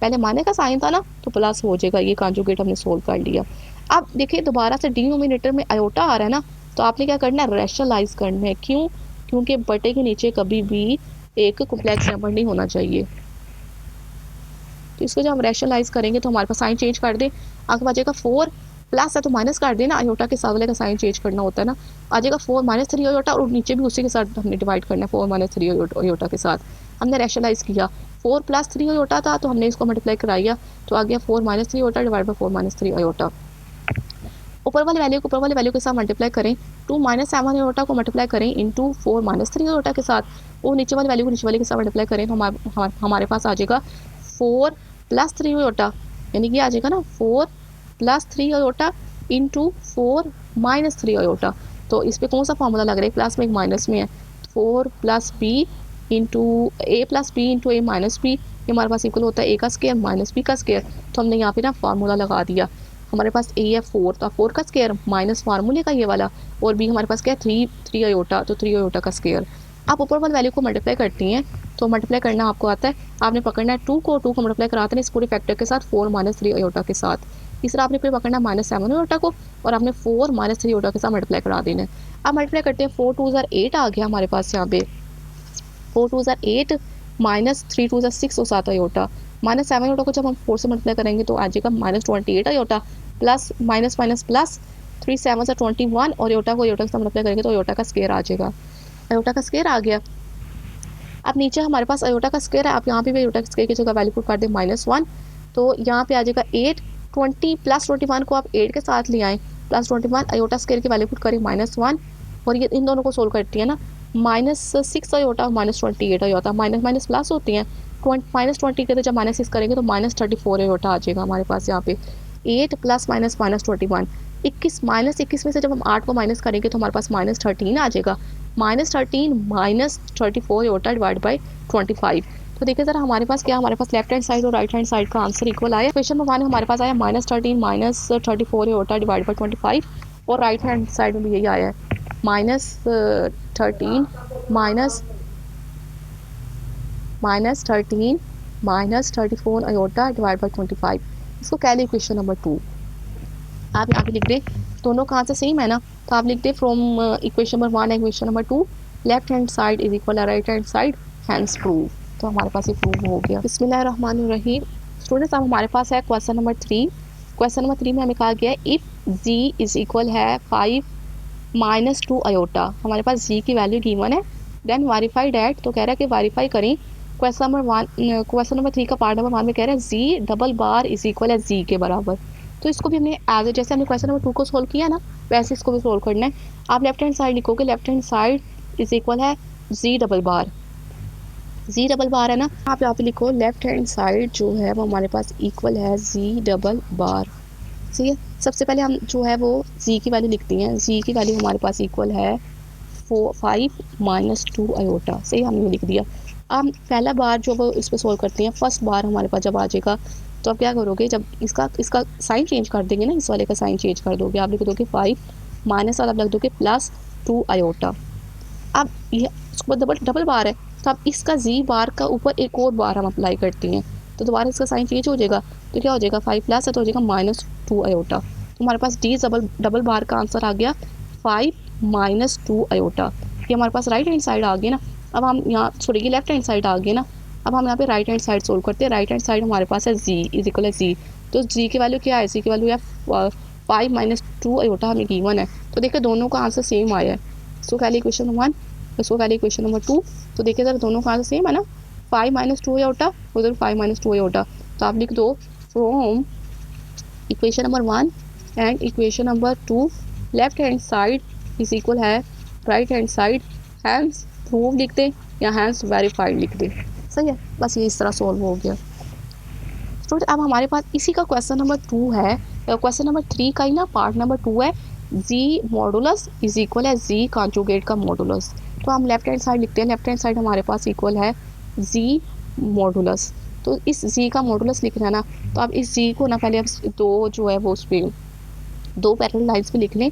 पहले माइनस का साइन था ना तो प्लस हो जाएगा, ये कॉन्जुगेट हमने सोल्व कर लिया। अब देखिए दोबारा से डिनोमिनेटर में आयोटा आ रहा है ना, तो आपने क्या करना है, रैशनलाइज करना है। क्यों, क्योंकि बटे के नीचे कभी भी एक कॉम्प्लेक्स नंबर नहीं होना चाहिए। तो इसको जब हम रैशनलाइज करेंगे तो हमारे पास साइन चेंज कर दे, आगे बचेगा 4 प्लस है तो माइनस कर देना, आयोटा के साथ वाले का साइन चेंज करना होता है ना, आ जाएगा 4 - 3 आयोटा, और नीचे भी उसी के साथ हमने डिवाइड करना है 4 - 3 आयोटा के साथ। हमने रैशनलाइज किया, 4 + 3 आयोटा था तो हमने इसको मल्टीप्लाई कराया, तो आ गया 4 - 3 आयोटा डिवाइड बाई 4 - 3 आयोटा। ऊपर वाले वैल्यू को ऊपर वाले वैल्यू के साथ मल्टीप्लाई करें, 2 - 7 आयोटा को मल्टीप्लाई करें इंटू 4 - 3 आयोटा के साथ, वो नीचे वाली वैल्यू को नीचे वाले के साथ मल्टीप्लाई करें तो हमारे पास आ जाएगा 4 + 3 आयोटा, यानी कि आ जाएगा ना 4 + 3 आयोटा इंटू 4 - 3 आयोटा। तो इस पर कौन सा फॉर्मूला लग रहा है, प्लस में एक माइनस में है, 4 + b into a + b into a - b, ये हमारे पास इक्वल होता है a का स्केयर - b का स्केयर। तो हमने यहाँ पे ना फार्मूला लगा दिया, हमारे पास a है 4, तो 4 का स्केयर माइनस फार्मूले का ये वाला, और b हमारे पास क्या है 3 आयोटा, तो 3 आयोटा का स्केयर। आप ऊपर वाली वैल्यू को मल्टीप्लाई करती हैं, तो मल्टीप्लाई करना आपको आता है, आपने पकड़ना है 2 को मल्टीप्लाई कराते हैं इस पूरे फैक्टर के साथ 4 - 3 आयोटा के साथ। तीसरा आपने फिर पकड़ना -7 आयोटा को, और आपने 4 - 3 आयोटा के साथ मल्टीप्लाई करा देना है। अब मल्टीप्लाई करते हैं, 4 × 2 = 8 आ गया हमारे पास यहाँ पे, 4 × 2 = 8 -3 × 2 = 6 और 7 आयोटा, -7 आयोटा को जब हम 4 से मल्टीप्लाई करेंगे तो आ जाएगा -28 iota, plus minus minus plus 3 7 = 21, और आयोटा को आयोटा के साथ मल्टीप्लाई करेंगे तो आयोटा का स्केयर आ जाएगा, आयोटा का स्केयर आ गया। अब नीचे हमारे पास आयोटा का स्केयर है, आप यहाँ पे भी आयोटा के स्केयर की जगह वैल्यू पुट कर दें -1, तो यहाँ पे आ जाएगा 8, 20 + 21 को आप 8 के साथ ले आएँ, +21 आयोटा स्केयर की वैल्यू पुट करें -1, और ये इन दोनों को सोल्व करती है ना, -6 आयोटा और -28 आयोटा, माइनस माइनस प्लस होती हैं, -20 के तो जब -6 करेंगे तो -34 आयोटा आ जाएगा हमारे पास यहाँ पे। 8 + -21 21 -21 में से जब हम 8 को माइनस करेंगे तो हमारे पास -13 आ जाएगा, -13 -34 आयोटा डिवाइड बाई 25। तो देखिए ज़रा हमारे पास क्या, हमारे पास लेफ्ट हैंड साइड और राइट हैंड साइड का आंसर इक्वल आया। क्वेश्चन नंबर 1 हमारे पास आया -13 -34 आयोटा डिवाइड बाई 25, और राइट हैंड साइड में भी यही आया है -13 -34 आयोटा डिवाइड बाई 25। इसको कह लें क्वेश्चन नंबर 2। आप यहाँ पे लिख दें, दोनों का आंसर सेम है ना, तो आप लिख दें from equation number 1 and equation number 2 left hand side is equal right hand side, hence prove. तो हमारे पास ये प्रूव हो गया। बिस्मिल्लाहिर्रहमानिर्रहीम। स्टूडेंट्स अब हमारे पास है क्वेश्चन नंबर 3। क्वेश्चन नंबर 3 में हमें कहा गया है इफ़ जी इज इक्वल है 5 - 2 आयोटा, हमारे पास जी की वैल्यू गिवन है, देन वेरीफाई डैट, तो कह रहा है कि वेरीफाई करें। क्वेश्चन नंबर 3 का पार्ट नंबर 1 में कह रहा है जी डबल बार इज इक्वल है जी के बराबर। तो इसको भी हमने एज जैसे हमने क्वेश्चन नंबर 2 को सोल्व किया ना, वैसे इसको भी सोल्व करना है। आप लेफ्ट हैंड साइड लिखोगे, left hand side is equal है जी डबल बार, जी डबल बार है ना, आप यहाँ पे लिखो लेफ्ट हैंड साइड जो है वो हमारे पास इक्वल है जी डबल बार। ठीक है, सबसे पहले हम जो है वो जी की वैल्यू लिखती हैं, जी की वैल्यू हमारे पास इक्वल है 5 - 2 आयोटा, सही हमने लिख दिया। अब पहला बार जो वो इस पर सोल्व करते हैं, फर्स्ट बार हमारे पास जब आ जाएगा तो आप क्या करोगे, जब इसका साइन चेंज कर देंगे ना, इस वाले का साइन चेंज कर दोगे, आप लिख दोगे 5 माइनस वाला आप लग दोगे +2 आयोटा, अब ये उसके बाद डबल बार है, तो अब इसका जी बार का ऊपर एक और बार हम अप्लाई करते हैं, तो दोबारा इसका साइन चेंज हो जाएगा, तो क्या हो जाएगा 5 प्लस है तो हो जाएगा -2 आयोटा। तो हमारे पास डी डबल बार का आंसर आ गया 5 -2 आयोटा। ये हमारे पास राइट हैंड साइड आ गई ना। अब हम यहाँ सॉरी ये लेफ्ट हैंड साइड आ गई ना। अब हम यहाँ पे राइट हैंड साइड सोल्व करते हैं। राइट हैंड साइड हमारे पास है जी इज इक्वल है जी, तो जी की वैल्यू क्या है, जी की वैल्यू है 5 -2 आयोटा हमें गिवन है। तो देखिए दोनों का आंसर सेम आया है। इसको पहले इक्वेशन नंबर 1, इसको पहले इक्वेशन नंबर 2। तो देखिए सर दोनों का आंसर सेम है ना, 5 -2 आयोटा, उधर 5 -2 आयोटा। तो आप लिख दो from equation number 1 and equation number 2 left hand side is equal है right hand side, hence prove लिख दें या हैंस वेरीफाइड लिख दें। सही है, बस ये इस तरह सॉल्व हो गया। स्टूडेंट अब हमारे पास इसी का क्वेश्चन नंबर 2 है, क्वेश्चन नंबर 3 का ही ना पार्ट नंबर 2 है, जी मॉडुलस इज इक्वल है जी कॉन्जुगेट का मॉडुलस। तो हम लेफ्ट हैंड साइड लिखते हैं, लेफ्ट हैंड साइड हमारे पास इक्वल है जी मॉडुलस। तो इस जी का मॉडुलस लिखना है ना, तो अब इस जी को ना पहले अब दो जो है वो उस पर दो पैरेलल लाइंस पे लिख लें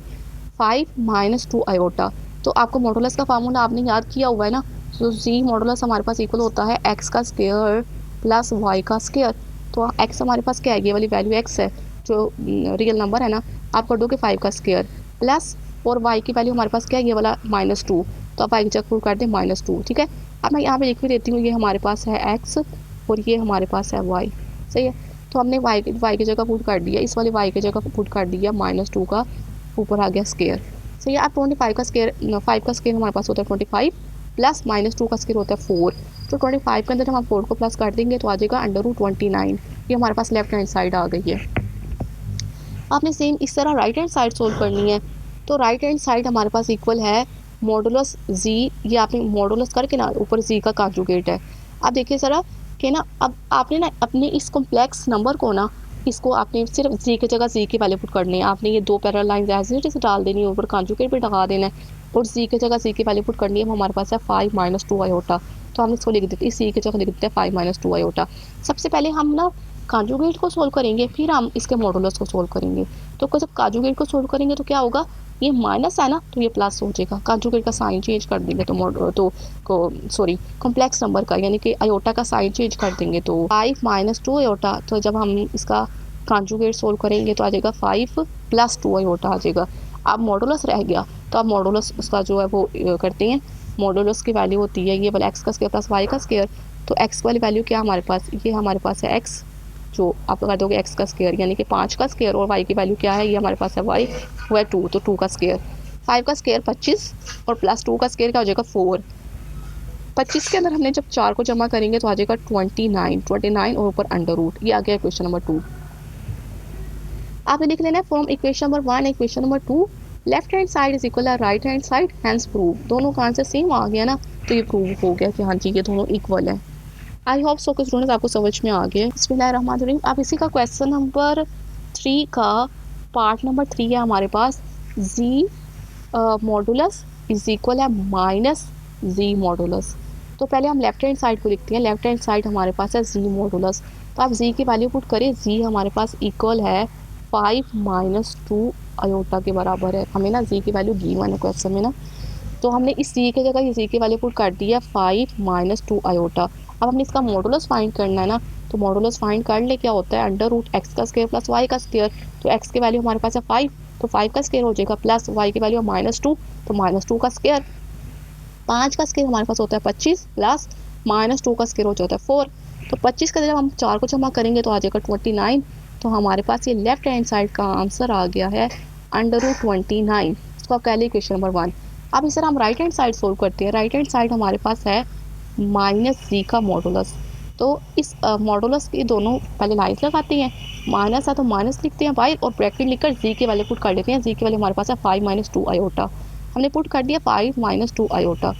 5 -2 आयोटा। तो आपको मॉडुलस का फार्मूला आपने याद किया हुआ है ना, तो जी मॉडुलस हमारे पास इक्वल होता है एक्स का स्क्वायर प्लस वाई का स्क्वायर। तो एक्स हमारे पास क्या है, ये वाली वैल्यू एक्स है जो रियल नंबर है ना, आप कर दोगे 5 का स्क्वायर प्लस, और वाई की वैल्यू हमारे पास क्या है, ये वाला -2, तो आप वाई की जगह पुट कर दें -2। ठीक है, अब मैं यहाँ पे लिख भी देती हूँ, ये हमारे पास है एक्स और ये हमारे पास है वाई। सही है, तो हमने वाई की जगह पुट कर दिया, इस वाले वाई की जगह पुट कर दिया -2 का, ऊपर आ गया स्क्वायर। सही है, अब 25 का स्क्वायर, 5 का स्क्वायर हमारे पास होता है 25 प्लस -2 का स्क्वायर होता है 4। तो 25 के अंदर हम 4 को प्लस कर देंगे तो आ जाएगा √29। ये हमारे पास लेफ्ट हैंड साइड आ गई है। आपने सेम इस तरह राइट हैंड साइड सोल्व करनी है। तो राइट हैंड साइड हमारे पास इक्वल है मॉडुलस जी, ये आपने मॉडुलस करके ना ऊपर जी का कॉन्जुगेट है। अब देखिए ज़रा कि ना, अब आपने ना अपने इस कॉम्प्लेक्स नंबर को ना, इसको आपने सिर्फ जी की जगह जी की वैल्यू पुट करनी है। आपने ये दो parallel lines as it is डाल देनी है, ऊपर कॉन्जुगेट भी लगा देना है और जी की जगह जी की वैल्यू पुट करनी है। हमारे पास है 5 -2 आयोटा, तो हम इसको लिख देते हैं, इस सी की जगह लिख देते हैं 5 -2 आयोटा। सबसे पहले हम ना कॉन्जुगेट को सोल्व करेंगे, फिर हम इसके मॉडुलस को सोल्व करेंगे। तो जब कॉन्जुगेट को सोल्व करेंगे तो क्या होगा, ये माइनस है ना तो ये प्लस हो जाएगा, कॉन्जुगेट का साइन चेंज कर देंगे तो कॉम्प्लेक्स नंबर का यानी कि आयोटा का साइन चेंज कर देंगे तो 5 -2 आयोटा। तो जब हम इसका कॉन्जुगेट सोल्व करेंगे तो आ जाएगा 5 + 2 आयोटा आ जाएगा। अब मॉडुलस रह गया, तो अब मॉडुलस उसका जो है वो करते हैं। मॉडुलस की वैल्यू होती है ये वाला एक्स का स्क्वायर प्लस वाई का स्क्वायर। तो एक्स वाली वैल्यू क्या हमारे पास, ये हमारे पास है एक्स, जो आप लगा दोगे एक्स का स्क्वायर यानी कि 5 का स्क्वायर, और वाई की वैल्यू क्या है, ये हमारे पास है वाई, वो है 2, तो 2 का स्क्वायर। 5 का स्क्वायर 25 और प्लस 2 का स्क्वायर क्या हो जाएगा 4। 25 के अंदर हमने जब 4 को जमा करेंगे तो आ जाएगा 29 और ऊपर अंडर रूट। ये आ गया इक्वेशन नंबर 2। आपने लिख लेना है from equation number 1 equation number 2 left hand side is equal है right hand side, hence prove. दोनों का आंसर सेम आ गया ना, तो ये प्रूव हो गया कि हाँ जी ये दोनों इक्वल है। आई होप सो कि स्टूडेंट्स आपको समझ में आ गया। बिस्मिल्लाहिर्रहमानिर्रहीम। अब इसी का क्वेश्चन नंबर 3 का पार्ट नंबर 3 है हमारे पास, जी मॉडुलस इज इक्वल है माइनस जी मॉडुलस। तो पहले हम लेफ्ट हैंड साइड को लिखते हैं, लेफ्ट हैंड साइड हमारे पास है जी मॉडुलस। तो आप जी की वैल्यू पुट करें, जी हमारे पास इक्वल है 5 -2 आयोटा के बराबर है। हमें ना जी की वैल्यू गिवन है क्वेश्चन में ना, तो हमने इस सी की जगह सी की वैल्यू पुट कर दी है 5 -2 आयोटा। अब हमने इसका मॉडुलस फाइंड करना है ना, तो मॉडुलस फाइंड कर ले क्या होता है √x का स्क्वायर प्लस y का स्क्वायर। तो x की वैल्यू हमारे पास है 5, तो 5 का स्क्वायर हो जाएगा प्लस y की वैल्यू -2, तो -2 का स्क्वायर। 5 का स्क्वायर हमारे पास होता है 25 प्लस -2 का स्क्वायर हो जाता है 4। तो 25 का जब हम 4 को जमा करेंगे तो आ जाएगा 29। तो हमारे पास ये लेफ्ट हैंड साइड का आंसर आ गया है √29। इसको आप कह लीजिए क्वेश्चन नंबर 1। अब इस तरह हम राइट हैंड साइड सोल्व करते हैं। राइट हैंड साइड हमारे पास है -g का मॉडुलस। तो इस मॉडुलस की दोनों पहले लाइन्स लगाते हैं, माइनस है तो माइनस लिखते हैं बाहर और ब्रैकेट लिखकर जी के वैल्यू पुट कर लेते हैं। जी के वैल्यू हमारे पास है 5 -2 आयोटा, हमने पुट कर दिया 5 -2 आयोटा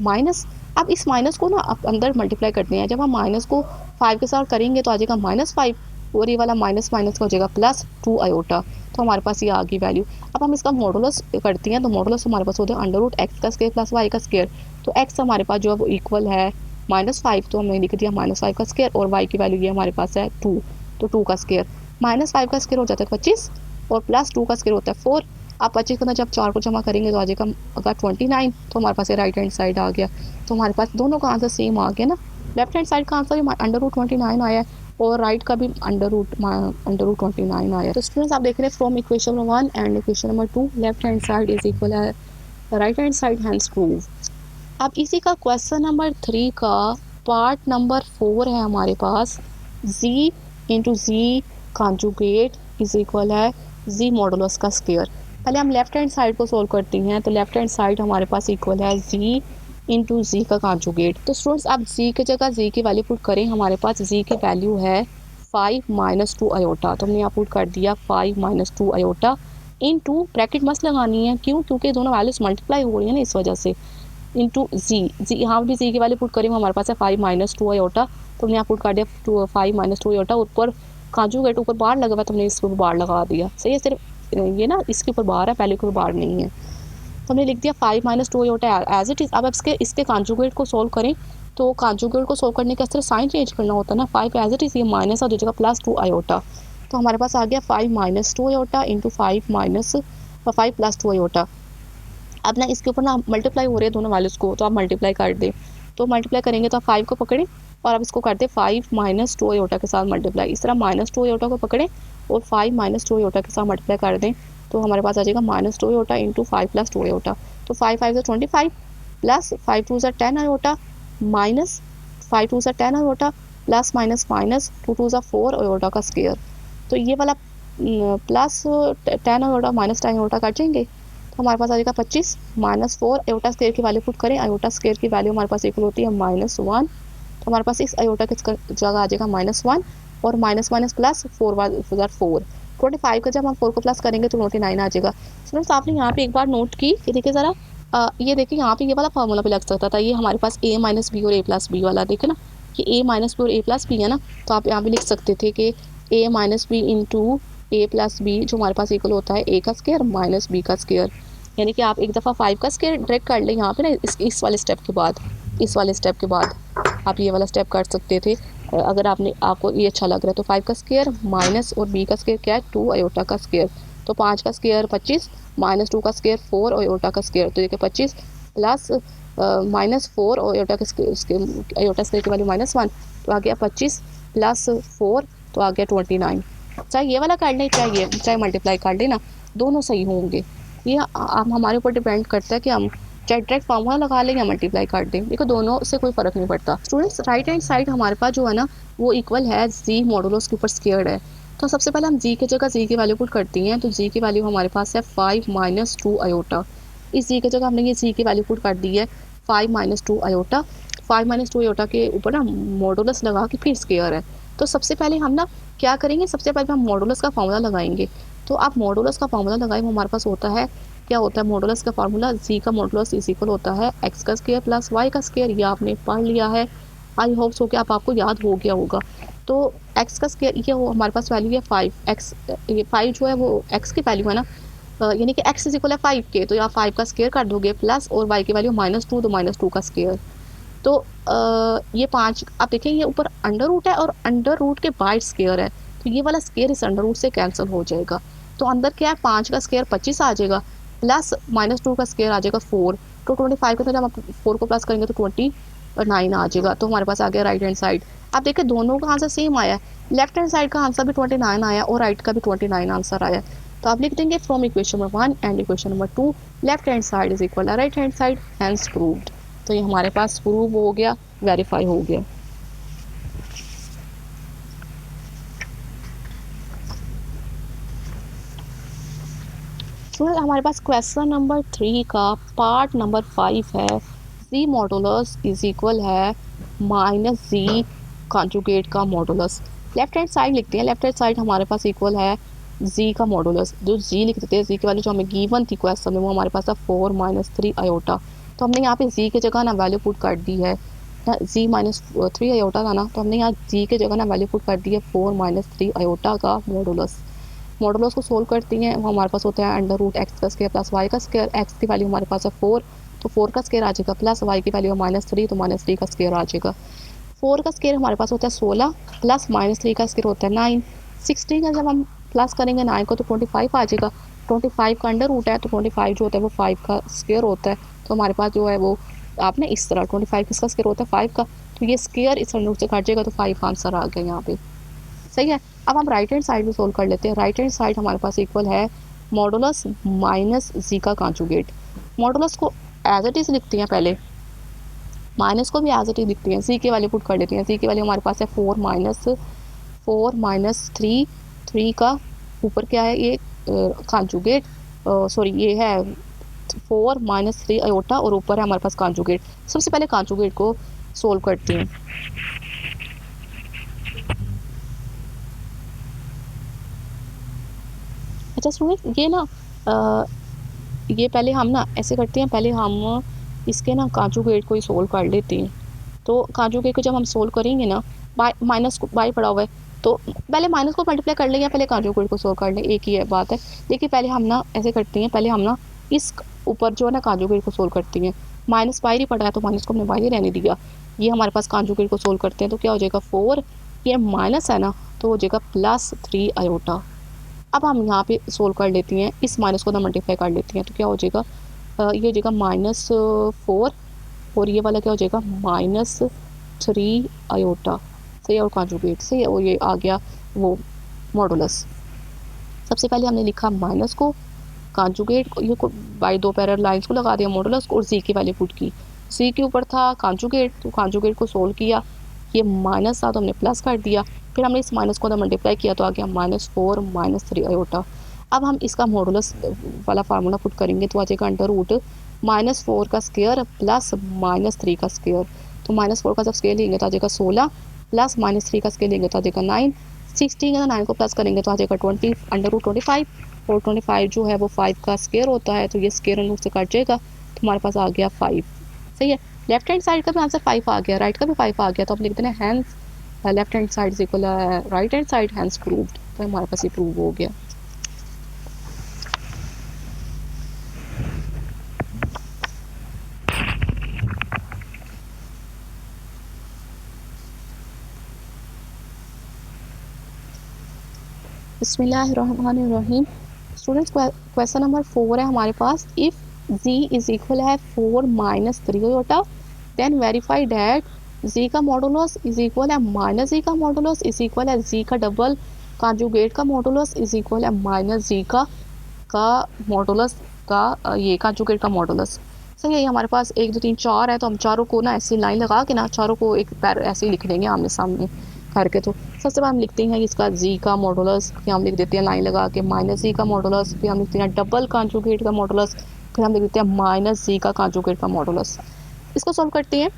माइनस। अब इस माइनस को ना आप अंदर मल्टीप्लाई करते हैं, जब हम माइनस को 5 के साथ करेंगे तो आ जाएगा -5 और ये वाला माइनस माइनस का हो जाएगा +2 आयोटा। तो हमारे पास ये आ गई वैल्यू। अब हम इसका मॉडुलस करते हैं, तो मॉडुलस हमारे पास होता है √x का स्क्वायर प्लस y का स्क्वायर। तो x हमारे पास जो है वो इक्वल है -5, तो हमने लिख दिया -5 का स्क्वायर, और y की वैल्यू ये हमारे पास है 2, तो 2 का स्क्वायर। -5 का स्क्वायर हो जाता है 25 और +2 का स्क्वायर होता है 4। आप 25 के अंदर जब 4 को जमा करेंगे तो आ जाएगा अगर 29, तो हमारे पास राइट हैंड साइड आ गया। तो हमारे पास दोनों का आंसर सेम आ गया ना। लेफ्ट हैंड साइड का आंसर भी √29 आया है और राइट का भी √29 आया। तो स्टूडेंट्स आप देख रहे हैं from equation number 1 and equation number 2 left hand side is equal है right hand side, hence prove. अब इसी का क्वेश्चन नंबर 3 का पार्ट नंबर 4 है हमारे पास, z into z conjugate is equal है z मॉडुलस का स्क्वायर। पहले हम लेफ्ट हैंड साइड को सोल्व करते हैं। तो लेफ्ट हैंड साइड हमारे पास इक्वल है z इंटू जी का कॉन्जुगेट। तो स्टूडेंट्स आप z की जगह z की वैल्यू पुट करें। हमारे पास z की वैल्यू है 5 - 2 आयोटा। तो हमने यहाँ पुट कर दिया 5 - 2 आयोटा इनटू ब्रैकेट मस्त लगानी है, क्यों? क्योंकि दोनों वैल्यूज मल्टीप्लाई हो रही है ना, इस वजह से। इंटू जी यहाँ भी जी की वैल्यू पुट करेंगे। हमारे पास है 5 - 2 आयोटा। तो हमने यहाँ पुट कर दिया 5 - 2 आयोटा। ऊपर कॉन्जुगेट ऊपर बार लगा हुआ है तो हमने इसके ऊपर बार लगा दिया। सही है, सिर्फ ये ना इसके ऊपर बार है, पहले के ऊपर बार नहीं है। तो हमने लिख दिया 5 - 2 आयोटा एज इट इज़। अब इसके कॉन्जुगेट को सोल्व करें। तो कॉन्जुगेट को सोल्व करने का सिर्फ साइन चेंज करना होता है ना। 5 एज इट इज़, ये माइनस हो जाएगा +2 आयोटा। तो हमारे पास आ गया 5 - 2 आयोटा इंटू 5 + 2 आयोटा। अब ना इसके ऊपर ना मल्टीप्लाई हो रहे हैं दोनों वैल्यूज़ को, तो आप मल्टीप्लाई कर दें। तो मल्टीप्लाई करेंगे तो आप 5 को पकड़ें और अब इसको कर दें 5 - 2 आयोटा के साथ मल्टीप्लाई। इस तरह -2 आयोटा को पकड़ें और 5 - 2 आयोटा के साथ मल्टीप्लाई कर दें। तो हमारे पास आ जाएगा -2 आयोटा इंटू 5 + 2 आयोटा। तो 5 5 = 25 plus 5 2 = 10 iota minus 5 2 = 10 iota plus minus minus 2 2 = 4 iota का स्क्वायर। तो ये वाला प्लस 10 आयोटा माइनस 10 आयोटा काट जाएंगे। तो हमारे पास आ जाएगा 25 -4 आयोटा स्क्वायर की वैल्यू पुट करें। आयोटा स्क्वायर की वैल्यू हमारे पास इक्वल होती है -1। तो हमारे पास इस आयोटा की जगह आ जाएगा -1 और माइनस माइनस प्लस 4 25 का जब हम 4 को प्लस करेंगे तो 29 आ जाएगा। स्टूडेंट्स आपने यहाँ पे एक बार नोट की, ये देखिए ज़रा, ये देखिए यहाँ पे ये वाला फार्मूला भी लग सकता था। ये हमारे पास a - b और a + b वाला, देखे ना, ये a - b और a + b है ना। तो आप यहाँ पे लिख सकते थे कि a - b into a + b जो हमारे पास इक्वल होता है a का स्क्वायर माइनस b का स्क्वायर। यानी कि आप एक दफ़ा 5 का स्क्वायर डायरेक्ट कर लें यहाँ पे ना, इस वाले स्टेप के बाद, इस वाले स्टेप के बाद आप ये वाला स्टेप कर सकते थे अगर आपको ये अच्छा लग रहा है। तो 5 का स्क्वायर माइनस और b का स्क्वायर क्या है 2 आयोटा का स्क्वायर। तो 5 का स्क्वायर 25 -2 का स्क्वायर 4 आयोटा का स्क्वायर। तो देखिए 25 प्लस -4 आयोटा के आयोटा स्क्वायर की वैल्यू -1। तो आ गया 25 + 4 तो आ गया 29। चाहे ये वाला कर लें चाहे मल्टीप्लाई कर लें ना, दोनों सही होंगे। ये आप हमारे ऊपर डिपेंड करता है कि हम चाहे डायरेक्ट फार्मूला लगा लें या मल्टीप्लाई कर दें। देखो दोनों से कोई फ़र्क नहीं पड़ता। स्टूडेंट्स राइट हैंड साइड हमारे पास जो है ना वो इक्वल है जी मॉडुलस के ऊपर स्क्वायर्ड है। तो सबसे पहले हम जी की जगह जी की वैल्यू पुट करती हैं। तो जी की वैल्यू हमारे पास है 5 - 2 आयोटा। इस जी की जगह हमने ये जी की वैल्यू पुट कर दी है 5 - 2 आयोटा। 5 - 2 आयोटा के ऊपर ना मॉडुलस लगा के फिर स्क्वायर है। तो सबसे पहले हम ना क्या करेंगे, सबसे पहले हम मॉडुलस का फार्मूला लगाएंगे। तो आप मॉडुलस का फार्मूला लगाएं, वो हमारे पास होता है, क्या होता है मॉडुलस का फार्मूला, जी का मॉडुलस इज इक्वल होता है x का स्क्वायर प्लस y का स्क्वायर। ये आपने पढ़ लिया है, आई होप सो कि आपको याद हो गया होगा। तो x का स्क्वायर ये हो हमारे पास वैल्यू है 5x, ये 5 जो है वो x की वैल्यू है ना, यानी कि x इज इक्वल है 5 के। तो यहाँ 5 का स्क्वायर कर दोगे प्लस और y की वैल्यू -2 तो -2 का स्क्वायर। तो ये 5 आप देखें ये ऊपर अंडर रूट है और अंडर रूट के बाहर स्क्वायर है। तो ये वाला स्क्वायर इस अंडर रूट से कैंसिल हो जाएगा। तो अंदर क्या है 5 का स्क्वायर 25 आ जाएगा प्लस -2 का स्क्वायर आ जाएगा 4। तो 25 के अंदर जब आप 4 को प्लस करेंगे तो 29 आ जाएगा। तो हमारे पास आ गया राइट हैंड साइड। आप देखें दोनों का आंसर सेम आया है। लेफ्ट हैंड साइड का आंसर भी 29 आया और राइट का भी 29 आंसर आया। तो आप लिख देंगे from equation number 1 and equation number 2 left hand side is equal right hand side, hence proved. तो ये हमारे पास प्रूव हो गया, वेरीफाई हो गया। स्टूडेंट हमारे पास क्वेश्चन नंबर 3 का पार्ट नंबर 5 है, जी मॉडुलस इज इक्वल है -जी कॉन्जुगेट का मॉडुलस। लेफ्ट हैंड साइड लिखते हैं। लेफ्ट हैंड साइड हमारे पास इक्वल है जी का मॉडुलस। जो जी लिख देते हैं, जी की वैल्यू जो हमें गिवन थी क्वेश्चन में वो हमारे पास है 4 - 3 आयोटा। तो हमने यहाँ पे जी की जगह ना वैल्यू पुट कर दी है ना, जी -3 आयोटा था ना, तो हमने यहाँ जी की जगह ना वैल्यू पुट कर दी है 4 - 3 आयोटा का मॉडुलस। मॉडुलस को सोल्व करती हैं, वो हमारे पास होता है अंडर रूट x का स्क्वायर प्लस y का स्क्वायर। x की वैल्यू हमारे पास है 4, तो 4 का स्क्वायर आ जाएगा प्लस y की वैल्यू है -3, तो -3 का स्क्वायर आ जाएगा। 4 का स्क्वायर हमारे पास होता है 16 प्लस -3 का स्क्वायर होता है 9। 16 का जब हम प्लस करेंगे 9 को तो 25 आ जाएगा। 25 का अंडर रूट है तो 25 जो होता है वो 5 का स्क्वायर होता है। तो हमारे पास जो है वो आपने इस तरह 25 किसका स्क्वायर होता है 5 का, तो ये स्क्वायर इस अंडर रूट से कट जाएगा तो 5 आंसर आ गया यहाँ पे। सही है। अब हम राइट हैंड साइड में सोल्व कर लेते हैं। राइट हैंड साइड हमारे पास इक्वल है मॉडुलस माइनस जी का कॉन्जुगेट। मॉडुलस को एज इट इज लिखते हैं पहले, माइनस को भी एज इट इज लिखते हैं। सी की वैल्यू पुट कर लेते हैं। सी की वैल्यू हमारे पास है 4 माइनस 3 का ऊपर क्या है ये कॉन्जुगेट, सॉरी ये है 4 माइनस 3 आयोटा और ऊपर है हमारे पास कॉन्जुगेट। सबसे पहले कॉन्जुगेट को सोल्व करते हैं। अच्छा स्टूडेंट ये ना ये पहले हम ना ऐसे करते हैं, पहले हम इसके ना कॉन्जुगेट को ही सोल्व कर लेते हैं। तो कॉन्जुगेट को जब हम सोल्व करेंगे ना, माइनस को बाई पड़ा हुआ है तो पहले माइनस को मल्टीप्लाई कर लेंगे, पहले कॉन्जुगेट को सोल्व कर लें, एक ही है बात है। देखिए पहले हम ना ऐसे करते हैं, पहले हम ना इस ऊपर जो है ना कॉन्जुगेट को सोल्व करते हैं। माइनस बाहर ही पड़ा है तो माइनस को हमने बाहर ही रहने दिया। ये हमारे पास कॉन्जुगेट को सोल्व करते हैं तो क्या हो जाएगा 4, ये माइनस है ना तो हो जाएगा +3 आयोटा। अब हम यहाँ पे सोल्व कर लेती हैं, इस माइनस को ना मल्टीप्लाई कर लेती हैं तो क्या हो जाएगा ये हो जाएगा -4 और ये वाला क्या हो जाएगा -3 आयोटा। सही है, और कॉन्जुगेट सही है, और ये आ गया वो मॉडुलस। सबसे पहले हमने लिखा माइनस को, कॉन्जुगेट ये को बाई दो पैरेलल लाइंस को लगा दिया मॉडुलस को, और जी की वैल्यू पुट की। सी के ऊपर था कॉन्जुगेट तो कॉन्जुगेट को सोल्व किया, ये माइनस था तो हमने प्लस कर दिया, फिर हमने इस माइनस को मल्टीप्लाई किया तो आ गया -4 -3 आयोटा। अब हम इसका मॉडुलस वाला फार्मूला पुट करेंगे तो आ जाएगा अंडर रूट -4 का स्क्वायर प्लस -3 का स्क्वायर। तो -4 का जब स्क्वायर लेंगे तो आ जाएगा 16 प्लस -3 का स्क्वायर लेंगे तो आ जाएगा 9, 16 है 9 को प्लस करेंगे तो आ जाएगा 20 अंडर रूट 25, और 25 जो है वो 5 का स्क्वायर होता है तो ये स्क्वायर रूट से कट जाएगा तो हमारे पास आ गया 5। सही है, लेफ्ट हैंड साइड का भी आंसर 5 आ गया, राइट का भी 5 आ गया, तो आप लिखते हैं hence left hand side equal right hand side hence proved. तो हमारे पास ये प्रूव हो गया। बिस्मिल्लाहिर्रहमानिर्रहीम। स्टूडेंट्स क्वेश्चन नंबर 4 है हमारे पास, इफ z इज इक्वल है 4 -3 iota then verify that z का मॉडुलस इज इक्वल है -z का मॉडुलस इज इक्वल है z का डबल कॉन्जुगेट का मॉडुलस इज इक्वल है -z का मॉडुलस का ये कॉन्जुगेट का मॉडुलस। सही है, ये हमारे पास 1 2 3 4 है तो हम चारों को ना ऐसी लाइन लगा के ना चारों को एक पैर ऐसे ही लिख देंगे आमने सामने करके। तो सबसे पहले हम लिखते हैं इसका जी का मॉडुलस, फिर हम लिख देते हैं लाइन लगा के -जी का मॉडुलस, फिर हम लिखते हैं डबल कॉन्जुगेट का मॉडुलस, फिर हम लिख देते हैं -जी का कॉन्जुगेट का मॉडुलस। इसको सॉल्व करते हैं,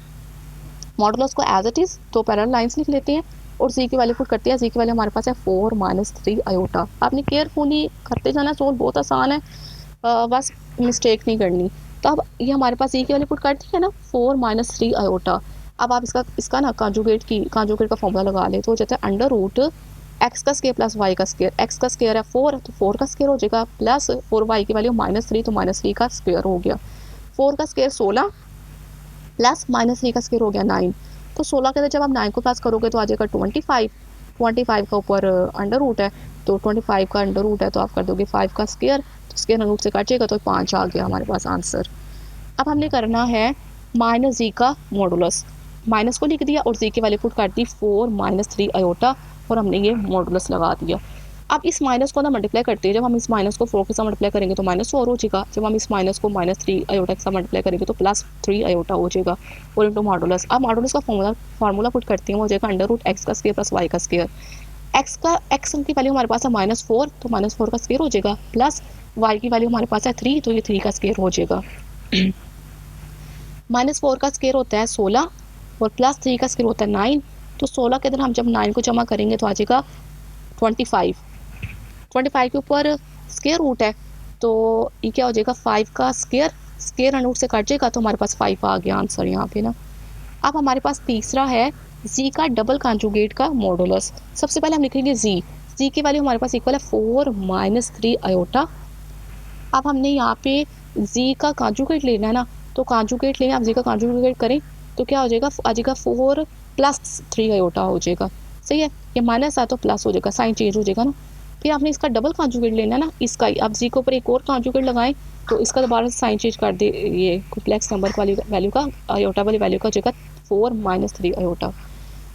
मॉडुलस को एज इट इज तो पैरेलल लाइंस लिख लेते हैं और जी की वैल्यू पुट करते हैं। जी की वैल्यू हमारे पास है 4 -3 आयोटा। आपने केयरफुली करते जाना, सोल्व बहुत आसान है, बस मिस्टेक नहीं करनी। तो अब ये हमारे पास जी की वैल्यू पुट करती है ना 4 -3 आयोटा। अब आप इसका ना कॉन्जुगेट का फॉर्मूला लगा ले तो हो जाता है अंडर रूट एक्स का स्क्वायर प्लस वाई का स्क्वायर। एक्स का स्क्वायर है 4 तो 4 का स्क्वायर हो जाएगा प्लस 4 वाई की वैल्यू -3 तो -3 का स्क्वायर हो गया। 4 का स्क्वायर 16 प्लस -3 का स्क्वायर हो गया 9। तो 16 के अंदर जब आप 9 को प्लस करोगे तो आ जाएगा 25। 25 का ऊपर अंडर रूट है तो 25 का अंडर रूट है तो आप कर दोगे 5 का स्क्वायर, तो स्क्वायर रूट से कट जाएगा तो 5 आ गया हमारे पास आंसर। अब हमने करना है -जी का मॉडुलस, माइनस को लिख दिया और जी की वैल्यू पुट कर दी 4 -3 आयोटा और हमने ये मॉडुलस लगा दिया। अब इस माइनस को ना मल्टीप्लाई करते हैं, जब हम इस माइनस को 4 के साथ मल्टीप्लाई करेंगे तो -4 हो जाएगा, जब हम इस माइनस को -3 आयोटा के साथ मल्टीप्लाई करेंगे तो +3 आयोटा हो जाएगा और इंटू मॉडुलस। अब मॉडुलस का फार्मूला पुट करते हैं, वो हो जाएगा अंडर रूट एक्स का स्क्वायर प्लस वाई का स्क्वायर। एक्स की वैल्यू हमारे पास है -4 तो -4 का स्क्वायर हो जाएगा, प्लस वाई की वैल्यू हमारे पास है 3 तो ये 3 का स्क्वायर हो जाएगा। -4 का स्क्वायर होता है 16 और +3 का स्क्वायर होता है 9। तो 16 के अंदर हम जब 9 को जमा करेंगे तो आ जाएगा 25। 25 के ऊपर स्क्वायर रूट है तो ये क्या हो जाएगा 5 का स्क्वायर रूट से कट जाएगा तो हमारे पास 5 आ गया आंसर यहाँ पे ना। अब हमारे पास तीसरा है जी का डबल कॉन्जुगेट का मॉडुलस। सबसे पहले हम लिखेंगे जी की वैल्यू हमारे पास इक्वल है 4 -3 आयोटा। अब हमने यहाँ पे जी का कॉन्जुगेट लेना है ना, तो कॉन्जुगेट लेंगे, आप जी का कॉन्जुगेट करें तो क्या हो जाएगा आ जाएगा 4 + 3 आयोटा हो जाएगा। सही है, ये माइनस है तो प्लस हो जाएगा, साइन चेंज हो जाएगा ना। फिर आपने इसका डबल कॉन्जुगेट लेना है ना इसका ही। आप जी के ऊपर एक और कॉन्जुगेट लगाएं तो इसका दोबारा से साइन चेंज कर दे, ये कॉम्प्लेक्स नंबर वाली वैल्यू का आयोटा वाली वैल्यू का जगह 4 - 3 आयोटा।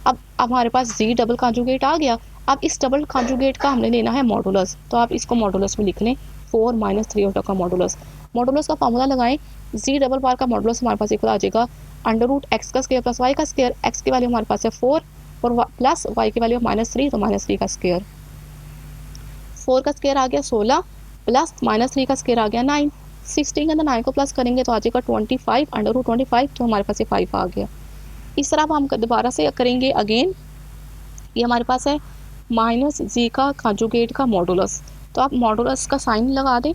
अब हमारे पास जी डबल कॉन्जुगेट आ गया। अब इस डबल कॉन्जुगेट का हमने लेना है मॉडुलस, तो आप इसको मॉडुलस में लिख लें 4 - 3 आयोटा का मॉडुलस। मॉडुलस का फॉर्मूला लगाएं, जी डबल बार का मॉडुलस हमारे पास इक्वल आ जाएगा √x का स्क्वायर प्लस y का स्क्वायर। x की वैल्यू हमारे पास है 4 और प्लस y की वैल्यू -3, तो -3 का स्क्वायर। 4 का स्क्वायर आ गया 16 प्लस -3 का स्क्वायर आ गया 9। 16 के अंदर 9 को प्लस करेंगे तो आ जाएगा 25 √25, तो हमारे पास ये 5 आ गया। इस तरह हम दोबारा से करेंगे अगेन। ये हमारे पास है -g का कॉन्जुगेट का मॉडुलस, तो आप मॉडुलस का साइन लगा दें,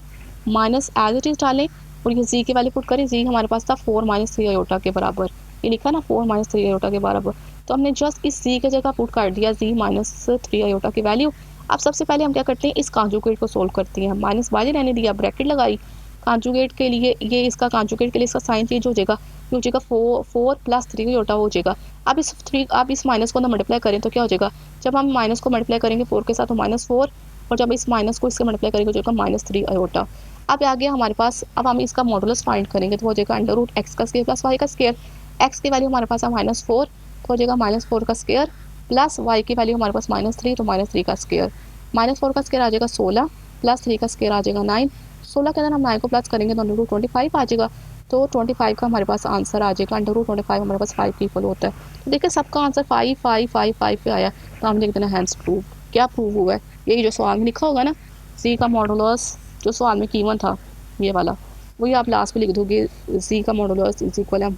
माइनस एज इट इज डालें और ये जी की वैल्यू पुट करें। जी हमारे पास था 4 - 3 आयोटा के बराबर, ये लिखा ना 4 - 3 आयोटा के बराबर, तो हमने जस्ट इस जी की जगह पुट कर दिया जी -3 आयोटा की वैल्यू। अब सबसे पहले हम क्या करते हैं, इस कॉन्जुगेट को सोल्व करते हैं। माइनस बाजी रहने दिया, ब्रैकेट लगाई, कॉन्जुगेट के लिए ये इसका कॉन्जुगेट के लिए इसका साइन चेंज हो जाएगा, ये हो जाएगा 4 + 3 आयोटा हो जाएगा। अब इस माइनस को ना मल्टीप्लाई करें तो क्या हो जाएगा, जब हम माइनस को मल्टीप्लाई करेंगे 4 के साथ तो -4, और जब इस माइनस को इससे मल्टीप्लाई करेंगे तो -3 आयोटा। अब आ गया हमारे पास, अब हम इसका मॉडुलस फाइंड करेंगे तो हो जाएगा √x का स्क्वायर प्लस y का स्क्वायर। x की वैल्यू हमारे पास है -4, तो हो जाएगा -4 का स्क्वायर प्लस y की वैल्यू हमारे पास -3, तो -3 का स्क्वायर। -4 का स्क्वायर आ जाएगा 16 प्लस 3 का स्क्वायर आ जाएगा 9। 16 के अंदर हम 9 को प्लस करेंगे तो √25 आ जाएगा, तो 25 का हमारे पास आंसर आ जाएगा। √25 हमारे पास 5 के इक्वल होता है। तो देखिए सबका आंसर 5 5 5 5 पे आया, तो हम लिख देना हैंस प्रूव। क्या प्रूव हुआ है, यही जो सवाल में लिखा होगा ना, सी का मॉडुलस जो सवाल में कीमत था ये वाला, वही आप लास्ट में लिख दोगे। जी का मॉडुलस इज इक्वल है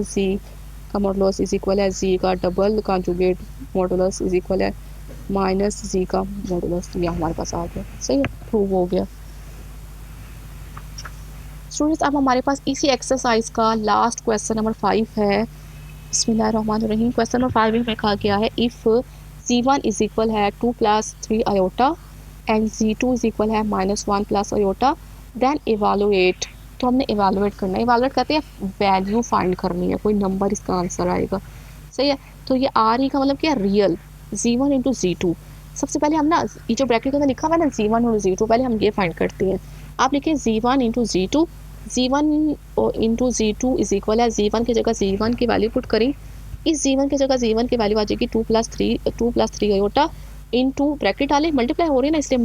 -जी का मॉडुलस इज इक्वल है जी का double conjugate modulus is equal है -जी का मॉडुलस। ये हमारे पास आ गया, सही है, प्रूव हो गया। स्टूडेंट्स अब हमारे पास इसी एक्सरसाइज का लास्ट क्वेश्चन नंबर 5 है। बिस्मिल्लाहिर्रहमानिर्रहीम। क्वेश्चन नंबर 5 में कहा गया है इफ़ जी1 इज इक्वल है 2 + 3 iota and G2 is equal है -1 + आयोटा, देन इवालुएट। तो हमने इवालुएट करना है, इवालुएट कहते हैं वैल्यू फाइंड करनी है, कोई नंबर इसका आंसर आएगा, सही है। तो ये आर ई का मतलब क्या है, रियल जी1 × जी2। सबसे पहले हम ना ये जो ब्रैकेट के अंदर लिखा हुआ है ना जी1 और जी2, पहले हम ये फाइंड करते हैं। आप लिखिए G1 × G2, G1 × G2 is equal है, जी1 की जगह जी1 की वैल्यू पुट करें, इस जी1 की जगह जी1 की वैल्यू आ जाएगी 2 + 3 आयोटा इनटू ब्रैकेट डालें, मल्टीप्लाई हो रही है ना इसलिए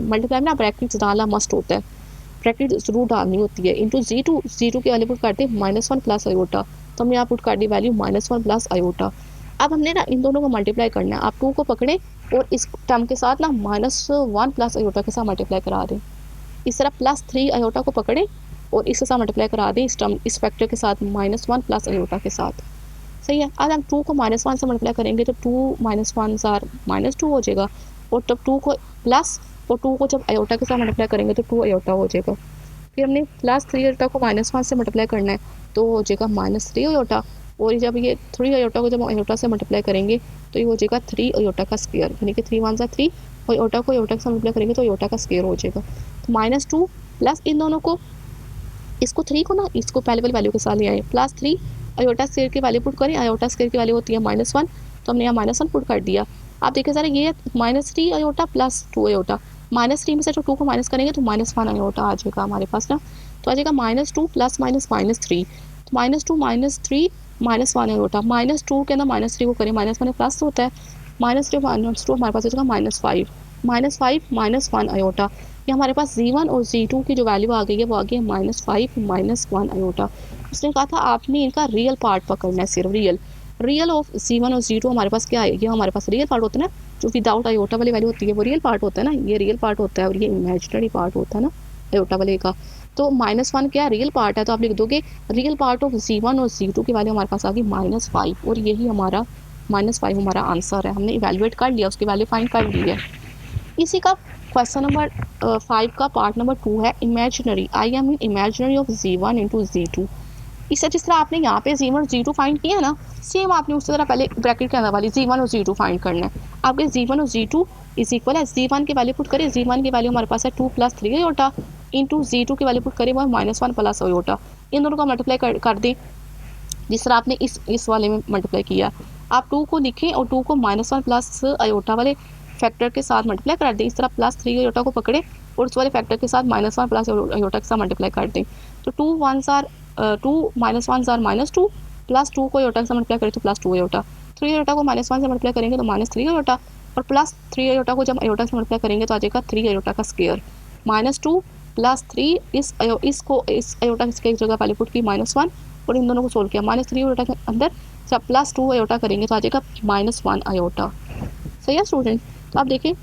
मल्टीप्लाई में ना ब्रैकेट डालना मस्ट होता है, ब्रैकेट जरूर डालनी होती है। इनटू जी2 की वैल्यू पुट करते हैं -1 + आयोटा, तो हमने यहाँ पुट कर दी वैल्यू -1 + आयोटा। अब हमने ना इन दोनों को मल्टीप्लाई करना है, आप 2 को पकड़ें और इस टर्म के साथ ना -1 + आयोटा के साथ मल्टीप्लाई करा दें। इस तरह +3 आयोटा को पकड़ें और इसके साथ मल्टीप्लाई करा दें इस फैक्टर के साथ -1 + आयोटा के साथ, सही है। अब हम 2 को -1 से मल्टीप्लाई करेंगे तो 2 - 1 = -2 हो जाएगा, और तब 2 को प्लस और 2 को जब आयोटा के साथ मल्टीप्लाई करेंगे तो 2 आयोटा हो जाएगा। फिर हमने +3 आयोटा को -1 से मल्टीप्लाई करना है तो हो जाएगा -3 आयोटा, और जब ये 3 आयोटा को जब आयोटा से मल्टीप्लाई करेंगे तो ये हो जाएगा 3 आयोटा का स्क्वायर, यानी कि 3 × 1 = 3, और आयोटा को आयोटा के साथ मल्टीप्लाई करेंगे तो आयोटा का स्क्वायर हो जाएगा। तो -2 प्लस इन दोनों को, इसको 3 को ना इसको पहले वाली वैल्यू के साथ ले आए, +3 आयोटा स्क्वायर की वैल्यू पुट करें, आयोटा स्क्वायर की वैल्यू होती है -1, तो हमने यहाँ -1 पुट कर दिया। आप देखिए ज़रा ये -3 आयोटा प्लस 2 आयोटा, -3 में से जो 2 को माइनस करेंगे तो -1 आयोटा आ जाएगा हमारे पास ना, तो आ जाएगा -2 + -3, तो -2 - 3 -1 आयोटा, -2 के अंदर -3 को करें, -1 प्लस होता है, -2 हमारे पास आ जाएगा -5 -1 आयोटा। ये हमारे पास जी1 और जी2 की जो वैल्यू आ गई है वो आ गई है -5 -1 आयोटा। उसने कहा था आपने इनका रियल पार्ट पकड़ना है, सिर्फ रियल ऑफ जी1 और जी2 हमारे पास क्या है, ये हमारे पास रियल पार्ट होता है ना, जो विदाउट आयोटा वाली वैल्यू होती है वो रियल पार्ट होता है ना, ये रियल पार्ट होता है और ये इमेजिनरी पार्ट होता है ना आयोटा वाले का। तो -1 क्या रियल पार्ट है, तो आप लिख दोगे रियल पार्ट ऑफ जी1 और जी2 की वैल्यू हमारे पास आ गई -5, और यही हमारा -5 हमारा आंसर है। हमने इवेलुएट कर लिया, उसकी वैल्यू फाइंड कर ली है। इसी का क्वेश्चन नंबर 5 का पार्ट नंबर 2 है imaginary, I am in imaginary of G1 × G2. इससे जिस तरह आपने यहाँ पे जी1 और जी2 फाइंड किया ना, सेम आपने उसी तरह पहले ब्रैकेट के अंदर वाली जी1 और जी2 फाइंड करना है। आपके जी1 और जी2 इज इक्वल है, जी1 की वैल्यू पुट करें, जी1 की वैल्यू हमारे पास है 2 + 3 आयोटा इंटू जी2 की वैल्यू पुट करें वो है -1 + आयोटा। इन दोनों का मल्टीप्लाई कर दें जिस तरह आपने इस वाले में मल्टीप्लाई किया। आप 2 को लिखें और 2 को -1 + आयोटा वाले फैक्टर के साथ मल्टीप्लाई कर दें। इस तरह प्लस 3 आयोटा को पकड़े और उस वाले फैक्टर के साथ -1 प्लस आयोटा के साथ मल्टीप्लाई कर दें। तो 2 1s are 2 -1s are -2 plus 2 को आयोटा के साथ मल्टीप्लाई करें तो प्लस 2 आयोटा, 3 आयोटा को -1 से मल्टीप्लाई करेंगे तो -3 आयोटा, और प्लस 3 आयोटा को जब आयोटा से मल्टीप्लाई करेंगे तो आ जाएगा 3 आयोटा का स्क्वायर। -2 प्लस 3 इस आयोटा की जगह पहले पुट की -1 और इन दोनों को सोल्व किया। -3 आयोटा के अंदर जब प्लस 2 आयोटा करेंगे तो आ जाएगा -1 आयोटा। सही है स्टूडेंट। तो आप देखिए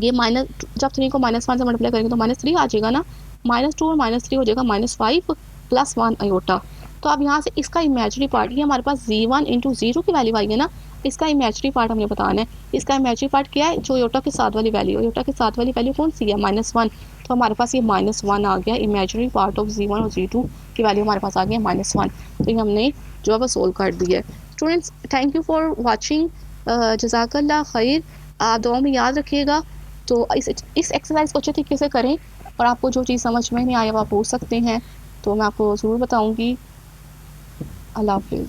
ये माइनस, जब 3 को -1 से मल्टीप्लाई करेंगे तो -3 आ जाएगा ना, -2 और -3 हो जाएगा -5 प्लस 1 आयोटा। तो अब यहाँ से इसका इमेजिनरी पार्ट, ये हमारे पास z1 इंटू 0 की वैल्यू आई है ना, इसका इमेजिनरी पार्ट हमने बताना है। इसका इमेजिनरी पार्ट क्या है, जो आयोटा के साथ वाली वैल्यू, आयोटा के साथ वाली वैल्यू कौन सी है, -1। तो हमारे पास ये -1 आ गया, इमेजिनरी पार्ट ऑफ z1 और z2 की वैल्यू हमारे पास आ गई -1। तो ये हमने जो है वो सोल्व कर दी है। Students thank you for watching, जज़ाकल्लाह खैर। आप दुआ में याद रखिएगा। तो इस एक्सरसाइज को अच्छे तरीके से करें और आपको जो चीज़ समझ में नहीं आया आप पूछ सकते हैं, तो मैं आपको ज़रूर बताऊँगी। अल्लाह हाफ़िज़।